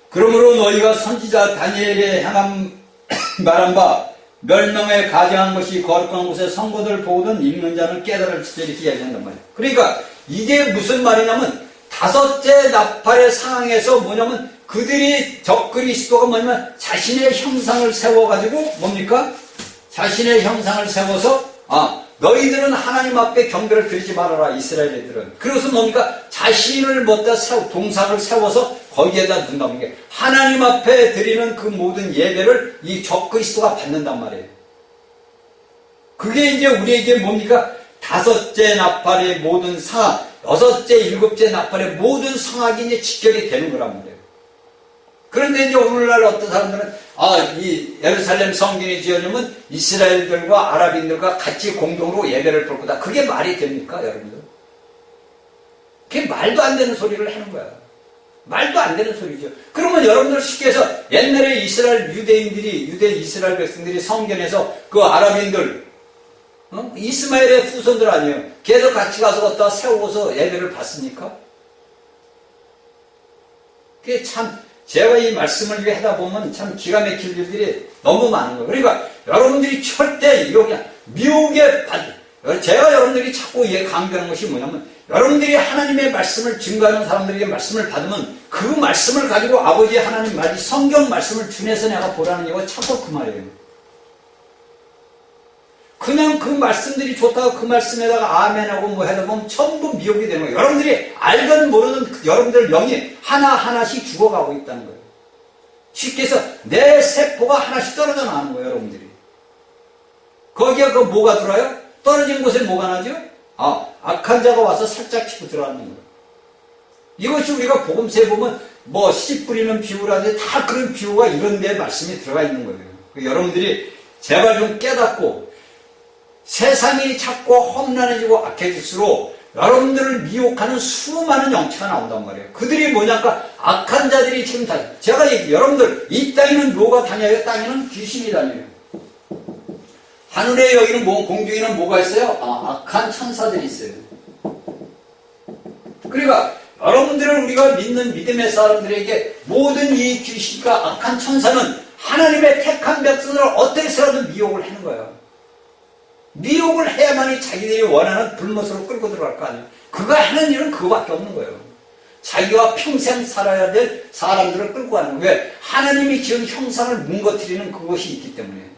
그러므로 너희가 선지자 다니엘에 향한 말한 바 멸명에 가증한 것이 거룩한 곳에 성거들 보거든 읽는 자는 깨달을지도 이렇게 이야기한단 말이에요. 그러니까 이게 무슨 말이냐면 5째 나팔의 상황에서 뭐냐면 그들이 적그리스도가 뭐냐면 자신의 형상을 세워가지고 뭡니까? 자신의 형상을 세워서 너희들은 하나님 앞에 경배를 드리지 말아라 이스라엘 애들은. 그래서 뭡니까? 자신을 뭐다 동상을 세워서 거기에다 둔다는 게 하나님 앞에 드리는 그 모든 예배를 이 적그리스도가 받는단 말이에요. 그게 이제 우리에게 뭡니까? 다섯째 나팔의 모든 상악, 여섯째, 일곱째 나팔의 모든 상악이 이제 직결이 되는 거란 말이에요. 그런데 이제 오늘날 어떤 사람들은 이 예루살렘 성전이 지어지면 이스라엘들과 아랍인들과 같이 공동으로 예배를 볼 거다. 그게 말이 됩니까, 여러분들? 그게 말도 안 되는 소리를 하는 거야. 말도 안 되는 소리죠. 그러면 여러분들 쉽게 해서 옛날에 이스라엘 유대 이스라엘 백성들이 성전에서 그 아랍인들, 이스마엘의 후손들 아니에요. 걔도 같이 가서 갖다 세우고서 예배를 받습니까? 그게 참, 제가 이 말씀을 위해 하다 보면 참 기가 막힐 일들이 너무 많은 거예요. 그러니까 여러분들이 절대 이거 그냥 미혹에 제가 여러분들이 자꾸 강조하는 것이 뭐냐면 여러분들이 하나님의 말씀을 증거하는 사람들에게 말씀을 받으면 그 말씀을 가지고 아버지 하나님 말이 성경 말씀을 준해서 내가 보라는 얘기가 자꾸 그 말이에요. 그냥 그 말씀들이 좋다고 그 말씀에다가 아멘하고 뭐 하다 보면 전부 미혹이 되는 거예요. 여러분들이 알든 모르든 여러분들 영이 하나하나씩 죽어가고 있다는 거예요. 쉽게 해서 내 세포가 하나씩 떨어져 나가는 거예요, 여러분들이. 거기에 그 뭐가 들어요? 떨어진 곳에 뭐가 나죠? 악한 자가 와서 살짝 치고 들어가는 거예요. 이것이 우리가 복음서에 보면 뭐 씨 뿌리는 비유라든지 다 그런 비유가 이런 데 말씀이 들어가 있는 거예요. 여러분들이 제발 좀 깨닫고 세상이 자꾸 험난해지고 악해질수록 여러분들을 미혹하는 수많은 영체가 나온단 말이에요. 그들이 뭐냐니까 악한 자들이 지금 제가 여러분들 이 땅에는 뭐가 다녀요? 땅에는 귀신이 다녀요. 하늘에 여기는 공중에는 뭐가 있어요? 악한 천사들이 있어요. 그러니까 여러분들을 우리가 믿는 믿음의 사람들에게 모든 이 귀신과 악한 천사는 하나님의 택한 백성을 어떻게 해서라도 미혹을 하는 거예요. 미혹을 해야만이 자기들이 원하는 불못으로 끌고 들어갈 거 아니에요. 그가 하는 일은 그거밖에 없는 거예요. 자기와 평생 살아야 될 사람들을 끌고 가는 거예요. 왜? 하나님이 지은 형상을 뭉거뜨리는 그것이 있기 때문에.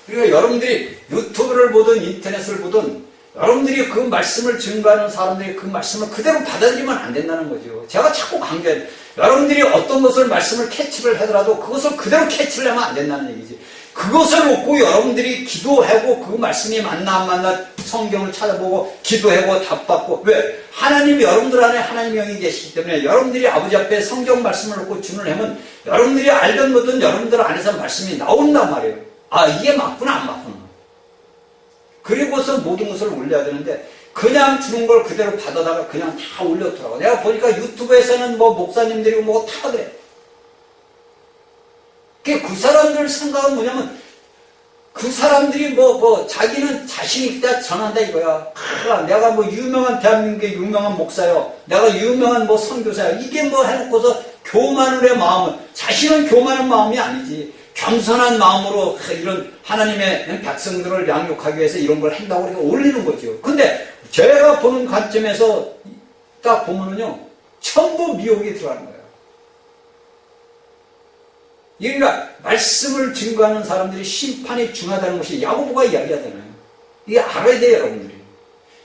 그러니까 여러분들이 유튜브를 보든 인터넷을 보든 여러분들이 그 말씀을 증거하는 사람들이 그 말씀을 그대로 받아들이면 안 된다는 거죠. 제가 자꾸 강조해요. 여러분들이 어떤 것을 말씀을 캐치를 하더라도 그것을 그대로 캐치를 하면 안 된다는 얘기지. 그것을 놓고 여러분들이 기도하고 그 말씀이 맞나 안 맞나 성경을 찾아보고 기도하고 답받고 왜? 하나님이 여러분들 안에 하나님의 영이 계시기 때문에 여러분들이 아버지 앞에 성경 말씀을 놓고 주문하면 여러분들이 알든 뭐든 여러분들 안에서 말씀이 나온단 말이에요. 이게 맞구나 안 맞구나. 그리고서 모든 것을 올려야 되는데 그냥 주는 걸 그대로 받아다가 그냥 다 올렸더라고. 내가 보니까 유튜브에서는 뭐 목사님들이 뭐 다 그래. 그 사람들 생각은 뭐냐면 그 사람들이 자기는 자신 있다 전한다 이거야. 내가 뭐 유명한 대한민국의 유명한 목사요. 내가 유명한 뭐 선교사요. 이게 뭐 해놓고서 교만의 마음은 자신은 교만한 마음이 아니지. 겸손한 마음으로 이런 하나님의 백성들을 양육하기 위해서 이런 걸 한다고 이렇게 올리는 거죠. 근데 제가 보는 관점에서 딱 보면은요, 전부 미혹이 들어가는 거예요. 그러니까 말씀을 증거하는 사람들이 심판이 중하다는 것이 야고보가 이야기하잖아요. 이게 알아야 돼요, 여러분들이.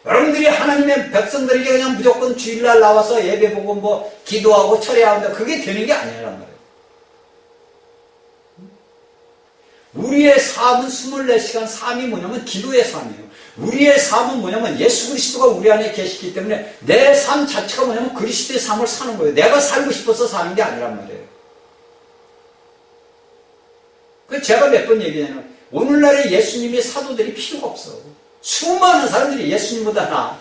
여러분들이 하나님의 백성들에게 그냥 무조건 주일날 나와서 예배 보고 뭐 기도하고 철회해야 한다. 그게 되는 게 아니란 말이에요. 우리의 삶은 24시간 삶이 뭐냐면 기도의 삶이에요. 우리의 삶은 뭐냐면 예수 그리스도가 우리 안에 계시기 때문에 내 삶 자체가 뭐냐면 그리스도의 삶을 사는 거예요. 내가 살고 싶어서 사는 게 아니란 말이에요. 그 제가 몇 번 얘기하냐면 오늘날의 예수님의 사도들이 필요가 없어. 수많은 사람들이 예수님보다 나.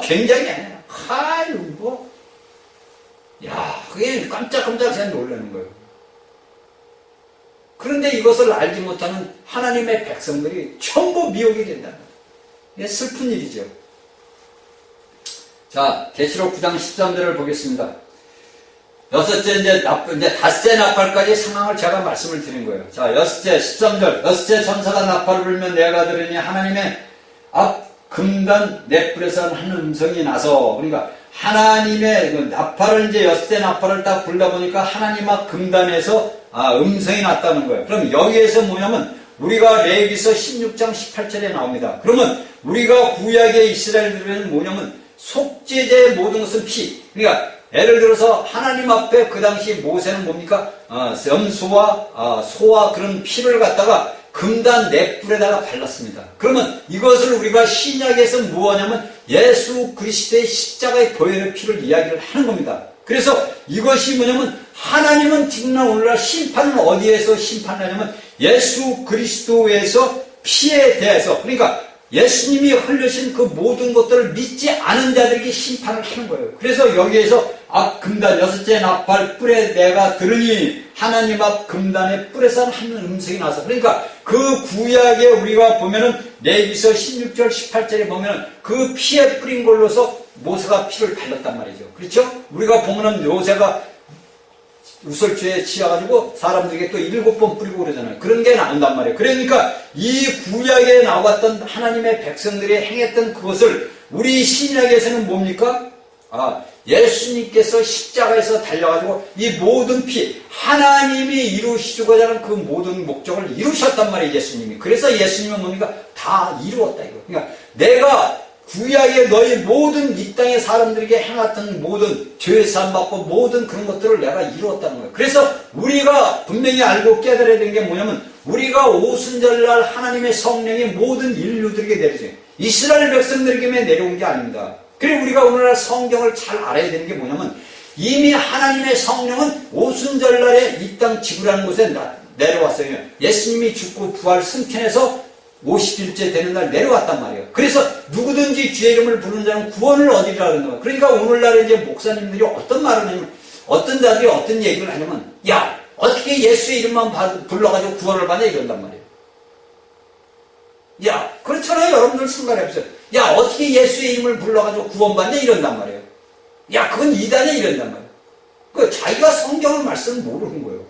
굉장히 그게 깜짝깜짝 그냥 놀라는 거예요. 그런데 이것을 알지 못하는 하나님의 백성들이 전부 미혹이 된다는 거예요. 이게 슬픈 일이죠. 자, 계시록 9장 13절을 보겠습니다. 이제 닷새 나팔까지 상황을 제가 말씀을 드린 거예요. 자, 13절. 여섯째 전사가 나팔을 불면 내가 들으니 하나님의 앞 금단 넷불에서 한 음성이 나서, 그러니까 하나님의 그 나팔을 이제 엿새 나팔을 딱 불다 보니까 하나님 앞 금단에서 음성이 났다는 거예요. 그럼 여기에서 뭐냐면 우리가 레위기서 16장 18절에 나옵니다. 그러면 우리가 구약의 이스라엘들은 뭐냐면 속죄제의 모든 것은 피. 그러니까 예를 들어서 하나님 앞에 그 당시 모세는 뭡니까? 염소와 소와 그런 피를 갖다가 금단 넷불에다가 발랐습니다. 그러면 이것을 우리가 신약에서 뭐하냐면 예수 그리스도의 십자가의 보혈의 피를 이야기를 하는 겁니다. 그래서 이것이 뭐냐면 하나님은 지금 오늘날 심판은 어디에서 심판하냐면 예수 그리스도에서 피에 대해서, 그러니까 예수님이 흘리신 그 모든 것들을 믿지 않은 자들에게 심판을 하는 거예요. 그래서 여기에서 금단 여섯째 나팔 뿔에 내가 들으니 하나님 앞 금단의 뿔에서 하는 음성이 나서, 그러니까 그 구약에 우리가 보면은 레위기서 16절 18절에 보면은 그 피에 뿌린 걸로서 모세가 피를 발랐단 말이죠. 그렇죠? 우리가 보면은 요새가 우설주에 치여가지고 사람들에게 또 7번 뿌리고 그러잖아요. 그런 게 나온단 말이에요. 그러니까 이 구약에 나왔던 하나님의 백성들이 행했던 그것을 우리 신약에서는 뭡니까? 예수님께서 십자가에서 달려가지고 이 모든 피, 하나님이 이루시고자 하는 그 모든 목적을 이루셨단 말이에요, 예수님이. 그래서 예수님은 뭡니까? 다 이루었다, 이거. 그러니까 내가 구약에 너희 모든 이 땅의 사람들에게 행했던 모든 죄사함 받고 모든 그런 것들을 내가 이루었다는 거예요. 그래서 우리가 분명히 알고 깨달아야 되는 게 뭐냐면 우리가 오순절날 하나님의 성령이 모든 인류들에게 내려져요. 이스라엘 백성들에게만 내려온 게 아닙니다. 그리고 우리가 오늘날 성경을 잘 알아야 되는 게 뭐냐면 이미 하나님의 성령은 오순절날에 이 땅 지구라는 곳에 내려왔어요. 예수님이 죽고 부활 승천해서 50일째 되는 날 내려왔단 말이에요. 그래서 누구든지 주의 이름을 부르는 자는 구원을 얻으리라 그런다. 그러니까 오늘날에 이제 목사님들이 어떤 말을 하냐면 어떤 자들이 어떤 얘기를 하냐면 야 어떻게 예수의 이름만 불러가지고 구원을 받냐 이런단 말이에요. 야 그렇잖아요. 여러분들 상관없어요. 야 어떻게 예수의 이름을 불러가지고 구원받냐 이런단 말이에요. 야 그건 이단이야 이런단 말이에요. 그 자기가 성경의 말씀을 모르는 거예요.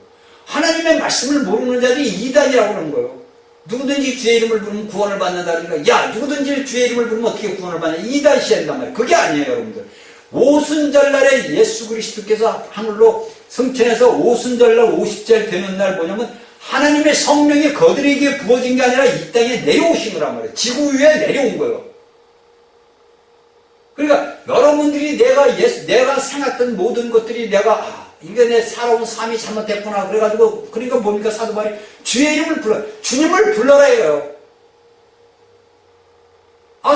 하나님의 말씀을 모르는 자들이 이단이라고 그러는 거예요. 누구든지 주의 이름을 부르면 구원을 받는다 그러니까 야 누구든지 주의 이름을 부르면 어떻게 구원을 받냐 이단시 한단 말이에요. 그게 아니에요 여러분들. 오순절날에 예수 그리스도께서 하늘로 승천해서 오순절날 50절 되는 날 뭐냐면 하나님의 성령이 그들에게 부어진 게 아니라 이 땅에 내려오신 거란 말이에요. 지구 위에 내려온 거예요. 그러니까 여러분들이 내가 생각했던 모든 것들이 내가 이게 내 살아온 삶이 잘못됐구나 그래가지고 그러니까 뭡니까 사도 바울이 주의 이름을 불러 주님을 불러라 해요.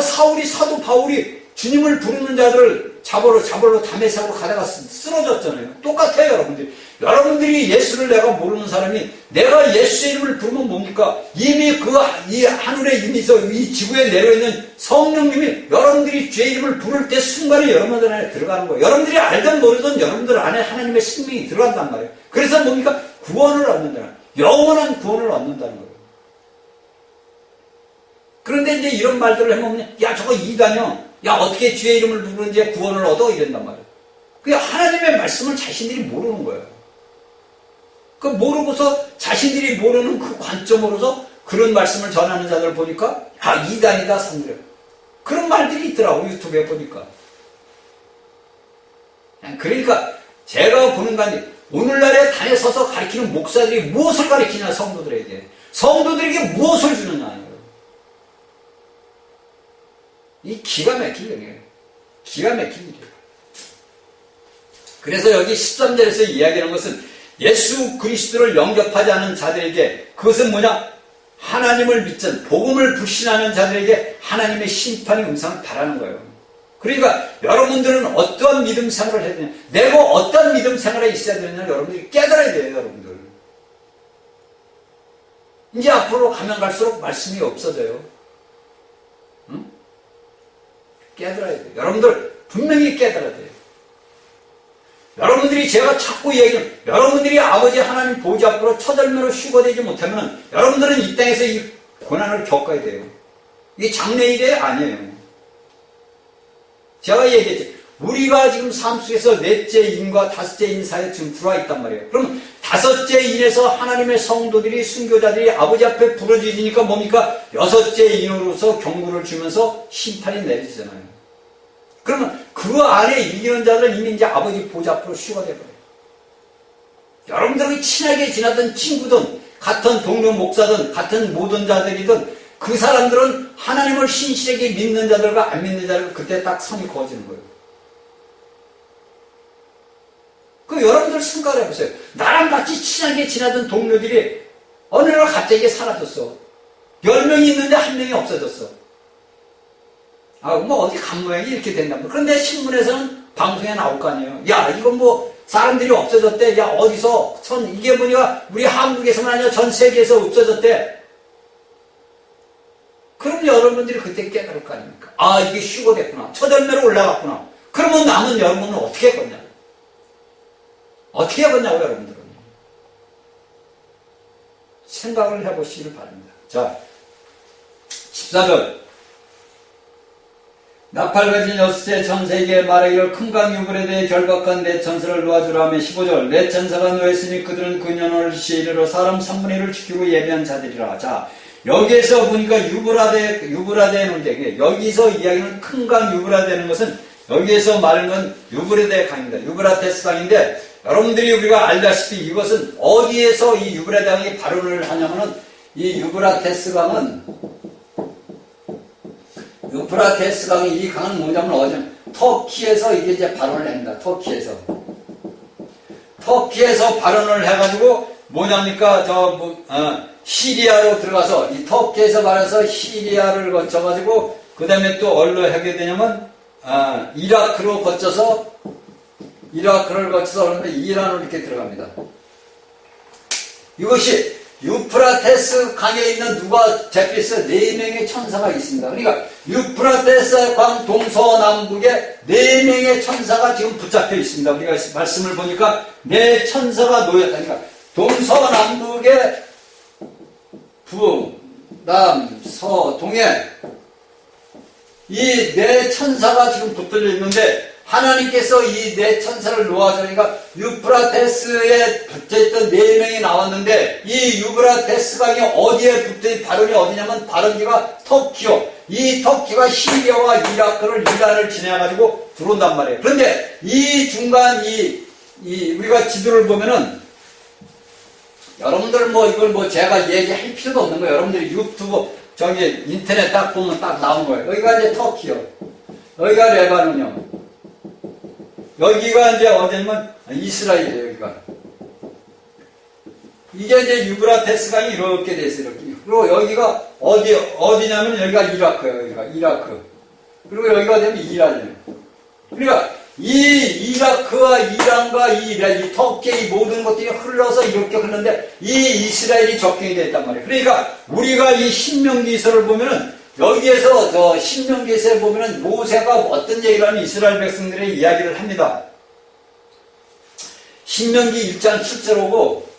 사울이 사도 바울이 주님을 부르는 자들을 자벌로 담에색으로 가다가 쓰러졌잖아요. 똑같아요 여러분들. 여러분들이 예수를 내가 모르는 사람이 내가 예수의 이름을 부르면 뭡니까? 이미 이 하늘에 이미서 이 지구에 내려있는 성령님이 여러분들이 주의 이름을 부를 때 순간에 여러분들 안에 들어가는 거예요. 여러분들이 알든 모르든 여러분들 안에 하나님의 생명이 들어간단 말이에요. 그래서 뭡니까? 구원을 얻는다는 영원한 구원을 얻는다는 거예요. 그런데 이제 이런 말들을 해보면 야 저거 이단이요. 야 어떻게 주의 이름을 부르는지 구원을 얻어 이런단 말이에요. 그게 하나님의 말씀을 자신들이 모르는 거예요. 그 모르고서 자신들이 모르는 그 관점으로서 그런 말씀을 전하는 자들 보니까 이단이다 산들이요. 그런 말들이 있더라고 유튜브에 보니까. 그러니까 제가 보는 건 오늘날에 단에 서서 가르치는 목사들이 무엇을 가르치냐 성도들에게 무엇을 주느냐 이 기가 막힌 일이에요. 기가 막힌 일이에요. 그래서 여기 13절에서 이야기하는 것은 예수 그리스도를 영접하지 않은 자들에게 그것은 뭐냐? 하나님을 믿지 복음을 불신하는 자들에게 하나님의 심판의 음성을 바라는 거예요. 그러니까 여러분들은 어떠한 믿음 생활을 해야 되냐? 내가 어떤 믿음 생활에 있어야 되느냐 여러분들이 깨달아야 돼요. 여러분들. 이제 앞으로 가면 갈수록 말씀이 없어져요. 응? 깨달아야 돼요. 여러분들 분명히 깨달아야 돼요. 여러분들이 제가 자꾸 얘기하는 여러분들이 아버지 하나님 보좌 앞으로 첫 열매로 휴거되지 못하면 여러분들은 이 땅에서 이 고난을 겪어야 돼요. 이게 장래일이 아니에요. 제가 얘기했지. 우리가 지금 삶 속에서 넷째 인과 다섯째 인 사이에 지금 들어와 있단 말이에요. 그럼 다섯째 인에서 하나님의 성도들이 순교자들이 아버지 앞에 부러지니까 뭡니까? 여섯째 인으로서 경고를 주면서 심판이 내려지잖아요. 그러면 그 안에 이기는 자들은 이미 이제 아버지 보좌 앞으로 쉬가 돼버려요. 여러분들이 친하게 지나던 친구든, 같은 동료 목사든, 같은 모든 자들이든, 그 사람들은 하나님을 신실하게 믿는 자들과 안 믿는 자들 그때 딱 선이 그어지는 거예요. 그 여러분들 생각을 해보세요. 나랑 같이 친하게 지나던 동료들이 어느 날 갑자기 사라졌어. 10명이 있는데 1명이 없어졌어. 뭐 어디 간 모양이 이렇게 된다. 그런데 신문에서는 방송에 나올 거 아니에요. 야, 이건 뭐 사람들이 없어졌대. 야, 어디서 이게 뭐냐, 우리 한국에서만 아니라 전 세계에서 없어졌대. 그럼 여러분들이 그때 깨달을 거 아닙니까? 아, 이게 휴거 됐구나. 초절매로 올라갔구나. 그러면 남은 여러분은 어떻게 했겠냐? 어떻게 해봤냐고, 여러분들은. 생각을 해보시길 바랍니다. 자, 14절. 나팔 가진 여섯째 천사에게 말하기를 큰강 유브라데에 결박한 네 천사를 놓아주라 하며 15절. 네 천사가 놓였으니 그들은 그 년을 시에이르러 사람 3분의 1을 지키고 예배한 자들이라. 자, 여기에서 보니까 유브라데의 문제. 여기서 이야기는 큰강 유브라데는 것은 여기에서 말하는 유브라데 강입니다. 유브라테스 강인데, 여러분들이 우리가 알다시피 이것은 어디에서 이 유브라데 강이 발원을 하냐면은 이 유브라테스 강은 이 강은 뭐냐면 어디냐면 터키에서 이게 이제 발원을 합니다. 터키에서 발원을 해가지고 뭐냐니까 시리아로 들어가서 이 터키에서 말해서 시리아를 거쳐가지고 그 다음에 또 어디로 하게 되냐면 이라크를 거쳐서 그러면 이란으로 이렇게 들어갑니다. 이것이 유프라테스 강에 있는 누가 제피스 4명의 천사가 있습니다. 그러니까 유프라테스 강 동서남북에 4명의 천사가 지금 붙잡혀 있습니다. 우리가 말씀을 보니까 4천사가 놓였다니까 동서남북에 부, 남, 서, 동에 이 4천사가 지금 붙들려 있는데 하나님께서 이 4천사를 놓아주니까 유프라테스에 붙어있던 4명이 나왔는데 이 유프라테스 강이 어디에 붙어있 발원이 어디냐면 발원지가 터키요. 이 터키가 시리아와 이란을 지나가지고 들어온단 말이에요. 그런데 이 중간 우리가 지도를 보면은 여러분들 이걸 제가 얘기할 필요도 없는 거예요. 여러분들이 유튜브 인터넷 딱 보면 딱 나온 거예요. 여기가 이제 터키요. 여기가 레바논이요. 여기가 이제 어디냐면 이스라엘이에요. 여기가 이게 이제 유브라테스 강이 이렇게 돼 있어요. 이렇게. 그리고 여기가 어디냐면 여기가 이라크예요. 여기가 이라크. 그리고 여기가 되면 이란이에요. 그러니까 이 이라크와 이란과 이 터키의 이 모든 것들이 흘러서 이렇게 흐르는데 이 이스라엘이 접경이 됐단 말이에요. 그러니까 우리가 이 신명기서를 보면은 여기에서 신명기서에 보면은 모세가 어떤 얘기를 하면 이스라엘 백성들의 이야기를 합니다. 신명기 1장 7절 오고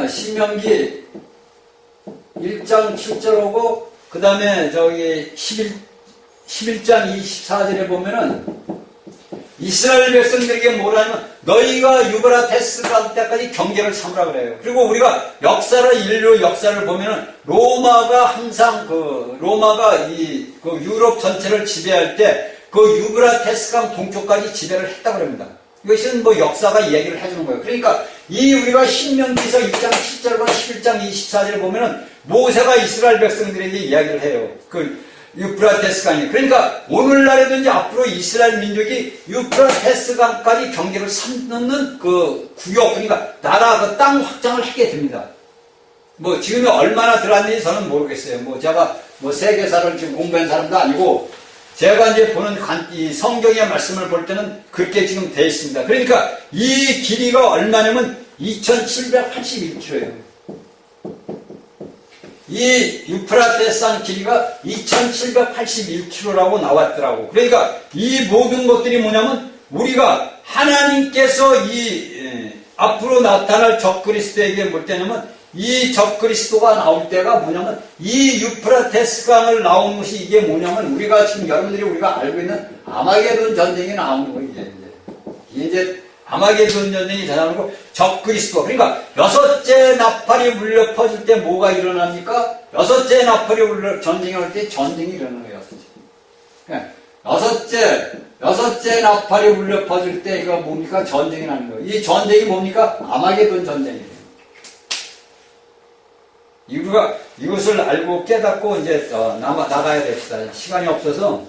신명기 1장 7절 오고 그 다음에 11장 24절에 보면은 이스라엘 백성들에게 뭐라 하면 너희가 유브라테스 강 때까지 경계를 삼으라 그래요. 그리고 우리가 인류 역사를 보면은 로마가 항상 로마가 유럽 전체를 지배할 때 그 유브라테스 강 동쪽까지 지배를 했다고 합니다. 이것은 역사가 이야기를 해주는 거예요. 그러니까 우리가 신명기서 1장 7절과 11장 24절에 보면은 모세가 이스라엘 백성들에게 이야기를 해요. 유프라테스 강이. 그러니까 오늘날에도 이제 앞으로 이스라엘 민족이 유프라테스 강까지 경계를 삼는 그 구역, 그러니까 나라 땅 확장을 하게 됩니다. 지금이 얼마나 들어왔는지 저는 모르겠어요. 제가 세계사를 지금 공부한 사람도 아니고 제가 이제 보는 이 성경의 말씀을 볼 때는 그렇게 지금 되어 있습니다. 그러니까 이 길이가 얼마냐면 2781km예요. 이 유프라테스강 길이가 2781km라고 나왔더라고. 그러니까 이 모든 것들이 뭐냐면 우리가 하나님께서 앞으로 나타날 적그리스도에게 뭘 때냐면 이 적그리스도가 나올 때가 뭐냐면 이 유프라테스강을 나온 것이 이게 뭐냐면 우리가 지금 여러분들이 우리가 알고 있는 아마게돈 전쟁이 나오는 거예요. 이제 아마게돈 전쟁이 전하고 적그리스도. 그러니까 여섯째 나팔이 울려 퍼질 때 뭐가 일어납니까? 여섯째 나팔이 울려 전쟁이 올 때 전쟁이 일어나는 거예요. 여섯째 나팔이 울려 퍼질 때 이거 뭡니까? 전쟁이 나는 거예요. 이 전쟁이 뭡니까? 아마게돈 전쟁이에요. 우리가 이것을 알고 깨닫고 이제 나가야 됩시다. 시간이 없어서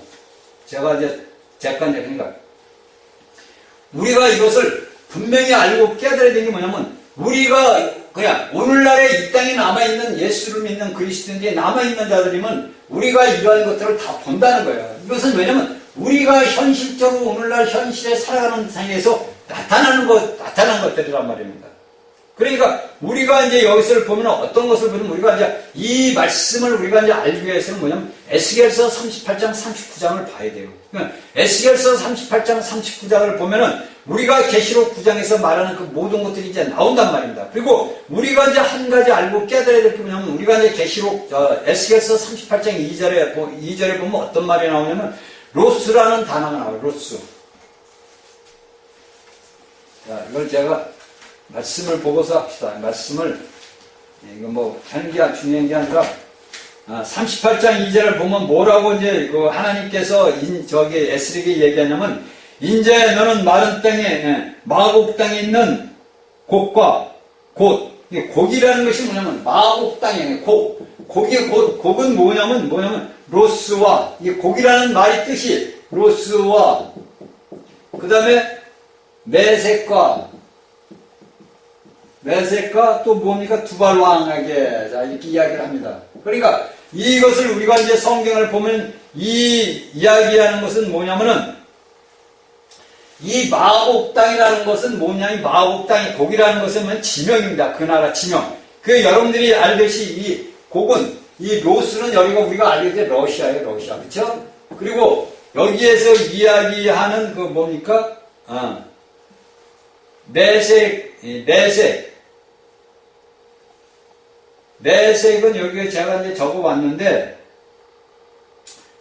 제가 이제 그러니까 우리가 이것을 분명히 알고 깨달아야 되는 게 뭐냐면 우리가 그냥 오늘날에 이 땅에 남아있는 예수를 믿는 그리스도인들이 남아있는 자들이면 우리가 이러한 것들을 다 본다는 거예요. 이것은 왜냐면 우리가 현실적으로 오늘날 현실에 살아가는 상에서 나타나는 것들이란 말입니다. 그러니까 우리가 이제 여기서 보면 어떤 것을 보면 우리가 이제 이 말씀을 우리가 이제 알기 위해서는 뭐냐면 에스겔서 38장 39장을 봐야 돼요. 그러니까 에스겔서 38장 39장을 보면은 우리가 계시록 9장에서 말하는 그 모든 것들이 이제 나온단 말입니다. 그리고 우리가 이제 한 가지 알고 깨달아야 될 게 뭐냐면 우리가 이제 계시록 에스겔서 38장 2절에 보면 어떤 말이 나오냐면 로스라는 단어가 나와요. 로스. 자, 이걸 제가 말씀을 보고서 합시다. 말씀을 이거 뭐 하는 게 중요한 게 아니라 38장 2절을 보면 뭐라고 이제 그 하나님께서 저기 에스겔에게 얘기하냐면 이제 너는 마른 땅에 마곡 땅에 있는 곡과 곧 곡이라는 것이 뭐냐면 마곡 땅에 곡은 뭐냐면 로스와 이 곡이라는 말의 뜻이 로스와 그 다음에 메색과 또 뭡니까? 두발왕에게 자 이렇게 이야기를 합니다. 그러니까 이것을 우리가 이제 성경을 보면 이 이야기하는 것은 뭐냐면은 이 마곡 땅이라는 것은 뭐냐? 이 마곡 땅이 곡이라는 것은 지명입니다. 그 나라 지명. 그 여러분들이 알듯이 이 곡은 이 로스는 여기가 우리가 알게 러시아예요. 러시아. 그렇죠? 그리고 여기에서 이야기하는 그 뭡니까? 메색은 여기에 제가 이제 적어봤는데,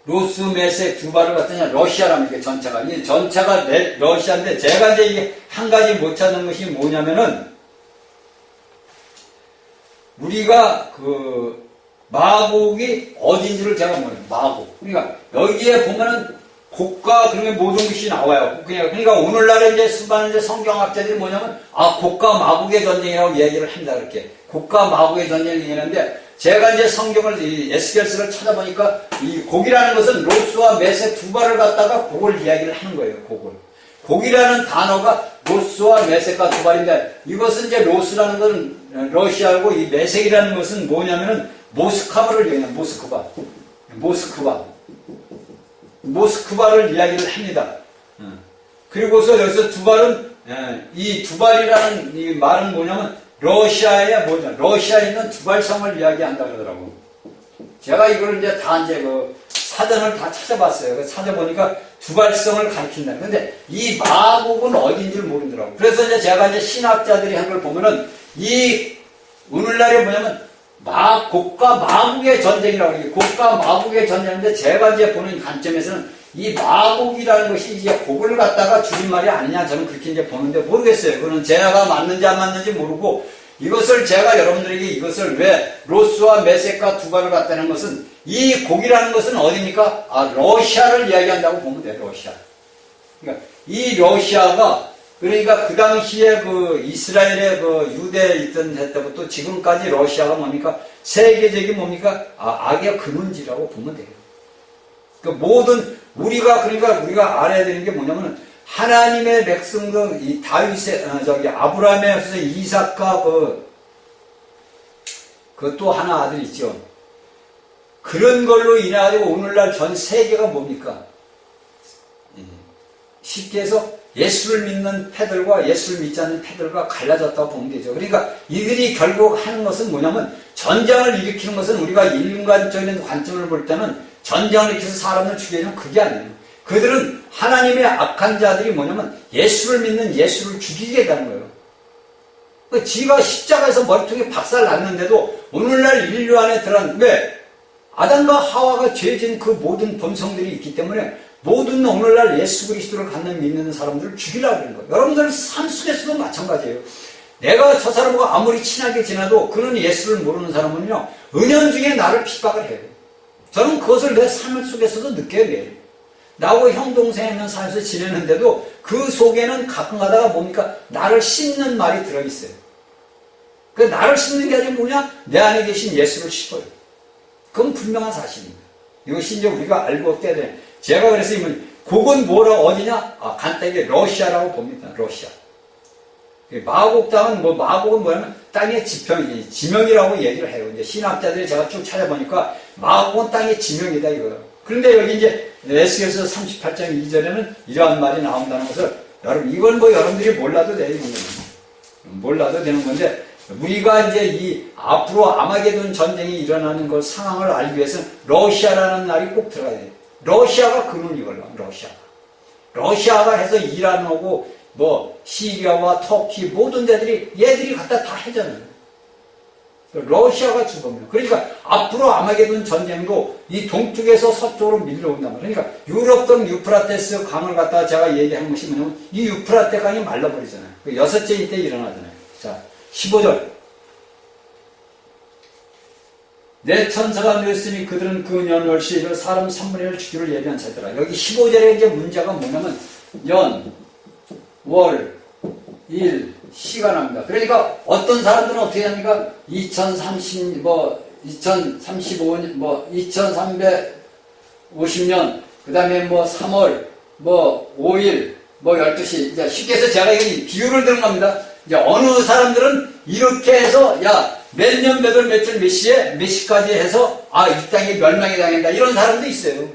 로스, 메색 두 발을 갖더니 러시아랍니다. 전체가. 이 전체가 러시아인데, 제가 이제 이게 한 가지 못 찾는 것이 뭐냐면은, 우리가 그, 마곡이 어딘지를 제가 모르겠어요. 마곡. 그러니까, 여기에 보면은, 곡과 그런 게 모든 것이 나와요. 그러니까 오늘날에 이제 수많은 이제 성경학자들이 뭐냐면, 곡과 마곡의 전쟁이라고 얘기를 합니다. 그렇게. 곡과 마곡의 전쟁을 얘기하는데, 제가 이제 성경을, 에스겔서를 찾아보니까, 이 곡이라는 것은 로스와 메세 두 발을 갖다가 곡을 이야기를 하는 거예요. 곡이라는 단어가 로스와 메세가 두 발인데, 이것은 이제 로스라는 것은 러시아고, 이 메색이라는 것은 뭐냐면은, 모스크바를 얘기해요. 모스크바를 이야기를 합니다. 그리고서 여기서 두 발은, 이 두 발이라는 이 말은 뭐냐면, 러시아에 있는 두발성을 이야기한다 그러더라고. 제가 이걸 이제 다 이제 그 사전을 다 찾아봤어요. 그 찾아보니까 두발성을 가리킨다. 근데 이 마곡은 어딘지를 모르더라고. 그래서 이제 제가 이제 신학자들이 한 걸 보면은 이 오늘날에 뭐냐면 곡과 마곡의 전쟁이라고 해요. 곡과 마곡의 전쟁인데 제가 이제 보는 관점에서는 이 마곡이라는 것이 이제 곡을 갖다가 줄임말이 아니냐 저는 그렇게 이제 보는데 모르겠어요. 그거는 제가 맞는지 안 맞는지 모르고 이것을 제가 여러분들에게 이것을 왜 로스와 메색과 두 발을 갖다는 것은 이 곡이라는 것은 어디입니까? 러시아를 이야기한다고 보면 돼요. 러시아. 그러니까 이 러시아가 그러니까 그 당시에 그 이스라엘의 그 유대에 있던 때부터 지금까지 러시아가 뭡니까? 세계적인 뭡니까? 악의 근원지라고 보면 돼요. 그 모든 우리가 알아야 되는 게 뭐냐면은 하나님의 백성들 이 다윗의 아브라함의 이삭과 그 또 하나 아들 있죠. 그런 걸로 인해 가지고 오늘날 전 세계가 뭡니까? 쉽게 해서 예수를 믿는 패들과 예수를 믿지 않는 패들과 갈라졌다고 보면 되죠. 그러니까 이들이 결국 하는 것은 뭐냐면 전쟁을 일으키는 것은 우리가 인간적인 관점을 볼 때는 전쟁을 일으켜서 사람을 죽이려면 그게 아니에요. 그들은 하나님의 악한 자들이 뭐냐면 예수를 믿는 예수를 죽이겠다는 거예요. 지가 십자가에서 머리통에 박살 났는데도 오늘날 인류 안에 들어간 왜? 아담과 하와가 죄진 그 모든 본성들이 있기 때문에 모든 오늘날 예수 그리스도를 갖는 믿는 사람들을 죽이려고 하는 거예요. 여러분들 삶 속에서도 마찬가지예요. 내가 저 사람과 아무리 친하게 지내도 그는 예수를 모르는 사람은요 은연중에 나를 핍박을 해요. 저는 그것을 내 삶 속에서도 느껴요. 매일. 나하고 형, 동생 있는 사이에서 지내는데도 그 속에는 가끔 가다가 뭡니까? 나를 씹는 말이 들어있어요. 그 나를 씹는 게 아니라 뭐냐? 내 안에 계신 예수를 씹어요. 그건 분명한 사실입니다. 이것이 이제 우리가 알고 깨야 돼. 제가 그래서 그건 뭐라고 어디냐? 간단하게 러시아라고 봅니다. 러시아. 마곡 땅은 마곡은 뭐냐면 땅의 지명이라고 얘기를 해요. 이제 신학자들이 제가 쭉 찾아보니까 마곡은 땅의 지명이다 이거예요. 그런데 여기 이제 에스겔서 38장 2절에는 이러한 말이 나온다는 것을 여러분 이건 여러분들이 몰라도 돼요. 몰라도 되는 건데 우리가 이제 이 앞으로 아마게돈 전쟁이 일어나는 걸 상황을 알기 위해서는 러시아라는 날이 꼭 들어가야 돼요. 러시아가 근원이걸로 러시아가 해서 이란하고 시리아와 터키 모든 얘들이 갖다 다 해잖아요. 러시아가 주범이에요. 그러니까 앞으로 아마게돈 전쟁도 이 동쪽에서 서쪽으로 밀려온단 말이에요. 그러니까 유럽 등 유프라테스 강을 갖다가 제가 얘기한 것이 뭐냐면 이 유프라테 강이 말라버리잖아요. 그 여섯째 때 일어나잖아요. 자, 15절. 내 천사가 누웠으니 그들은 그 년월시를 사람 3분의 1을 죽이를 예비한 자들아. 여기 15절에 이제 문제가 뭐냐면 년, 월, 일, 시가 납니다. 그러니까 어떤 사람들은 어떻게 합니까? 2035년, 2350년, 그 다음에 3월, 5일, 12시. 이제 쉽게 해서 제가 여기 비유를 드는 겁니다. 이제 어느 사람들은 이렇게 해서, 몇 년, 몇 월, 며칠, 몇 시에, 몇 시까지 해서, 이 땅이 멸망이 당한다. 이런 사람도 있어요.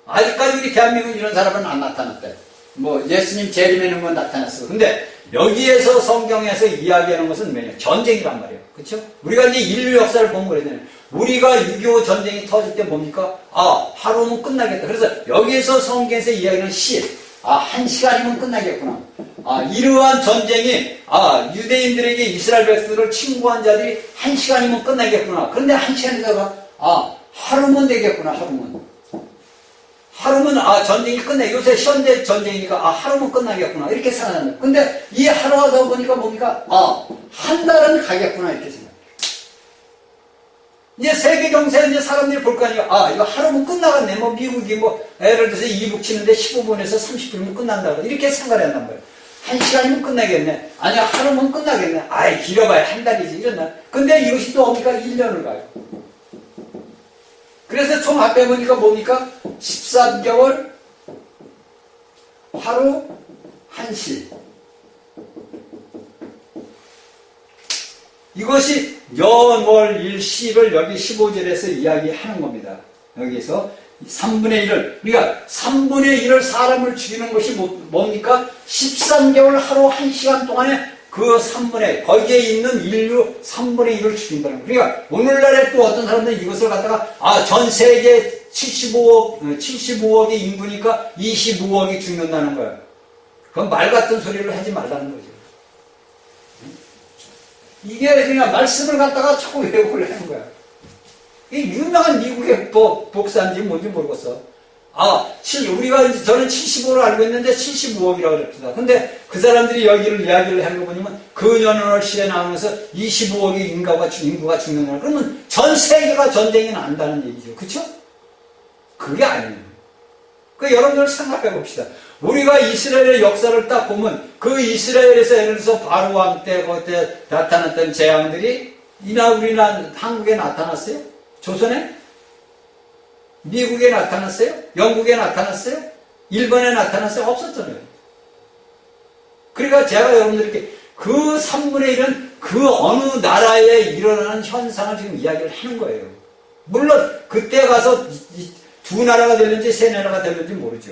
아직까지 우리 대한민국은 이런 사람은 안 나타났대요. 예수님 재림에는 건 나타났어. 근데 여기에서 성경에서 이야기하는 것은 뭐냐? 전쟁이란 말이에요. 그쵸? 우리가 이제 인류 역사를 보면 그러잖아요. 우리가 6.25 전쟁이 터질 때 뭡니까? 하루면 끝나겠다. 그래서 여기에서 성경에서 이야기하는 한 시간이면 끝나겠구나. 이러한 전쟁이, 유대인들에게 이스라엘 백성들을 침공한 자들이 한 시간이면 끝나겠구나. 그런데 한 시간이다가, 하루면 되겠구나, 하루면 전쟁이 끝내. 요새 현대 전쟁이니까 하루면 끝나겠구나 이렇게 생각합니다. 근데 이 하루 하다 보니까 뭡니까? 한 달은 가겠구나 이렇게 생각해요. 이제 세계 경제 이제 사람들이 볼 거 아니에요. 이거 하루면 끝나갔네. 미국이 예를 들어서 이북 치는데 15분에서 30분이면 끝난다. 이렇게 생각을 한단 말이에요. 한 시간이면 끝나겠네. 아니야 하루면 끝나겠네. 길어봐야 한 달이지 이런 날. 근데 이것이 또 뭡니까? 1년을 가요. 그래서 총 합해보니까 뭡니까? 13개월, 하루, 1시. 이것이 연, 월, 일, 시를 여기 15절에서 이야기하는 겁니다. 여기서 3분의 1을, 그러니까 3분의 1을 사람을 죽이는 것이 뭡니까? 13개월 하루 1시간 동안에 그 3분의, 거기에 있는 인류 3분의 1을 죽인다는 거예요. 그러니까 오늘날에 또 어떤 사람들은 이것을 갖다가 전 세계 75억의 인구니까 25억이 죽는다는 거예요. 그건 말 같은 소리를 하지 말라는 거죠. 이게 그냥 말씀을 갖다가 자꾸 왜곡을 하는 거야. 이게 유명한 미국의 복사인지 뭔지 모르겠어. 저는 75로 알고 있는데 75억이라고 그랬습니다. 근데 그 사람들이 여기를 이야기를 하는 거 보면 그 년월 시에 나오면서 25억의 인구가 죽는 거야. 그러면 전 세계가 전쟁이 난다는 얘기죠. 그쵸? 그게 아니에요. 여러분들 생각해 봅시다. 우리가 이스라엘의 역사를 딱 보면 그 이스라엘에서 예를 들어서 바로 왕 때 그때 나타났던 재앙들이 우리나라 한국에 나타났어요? 조선에? 미국에 나타났어요? 영국에 나타났어요? 일본에 나타났어요? 없었잖아요. 그러니까 제가 여러분들께 그 3분의 1은 그 어느 나라에 일어나는 현상을 지금 이야기를 하는 거예요. 물론 그때 가서 두 나라가 됐는지 세 나라가 됐는지 모르죠.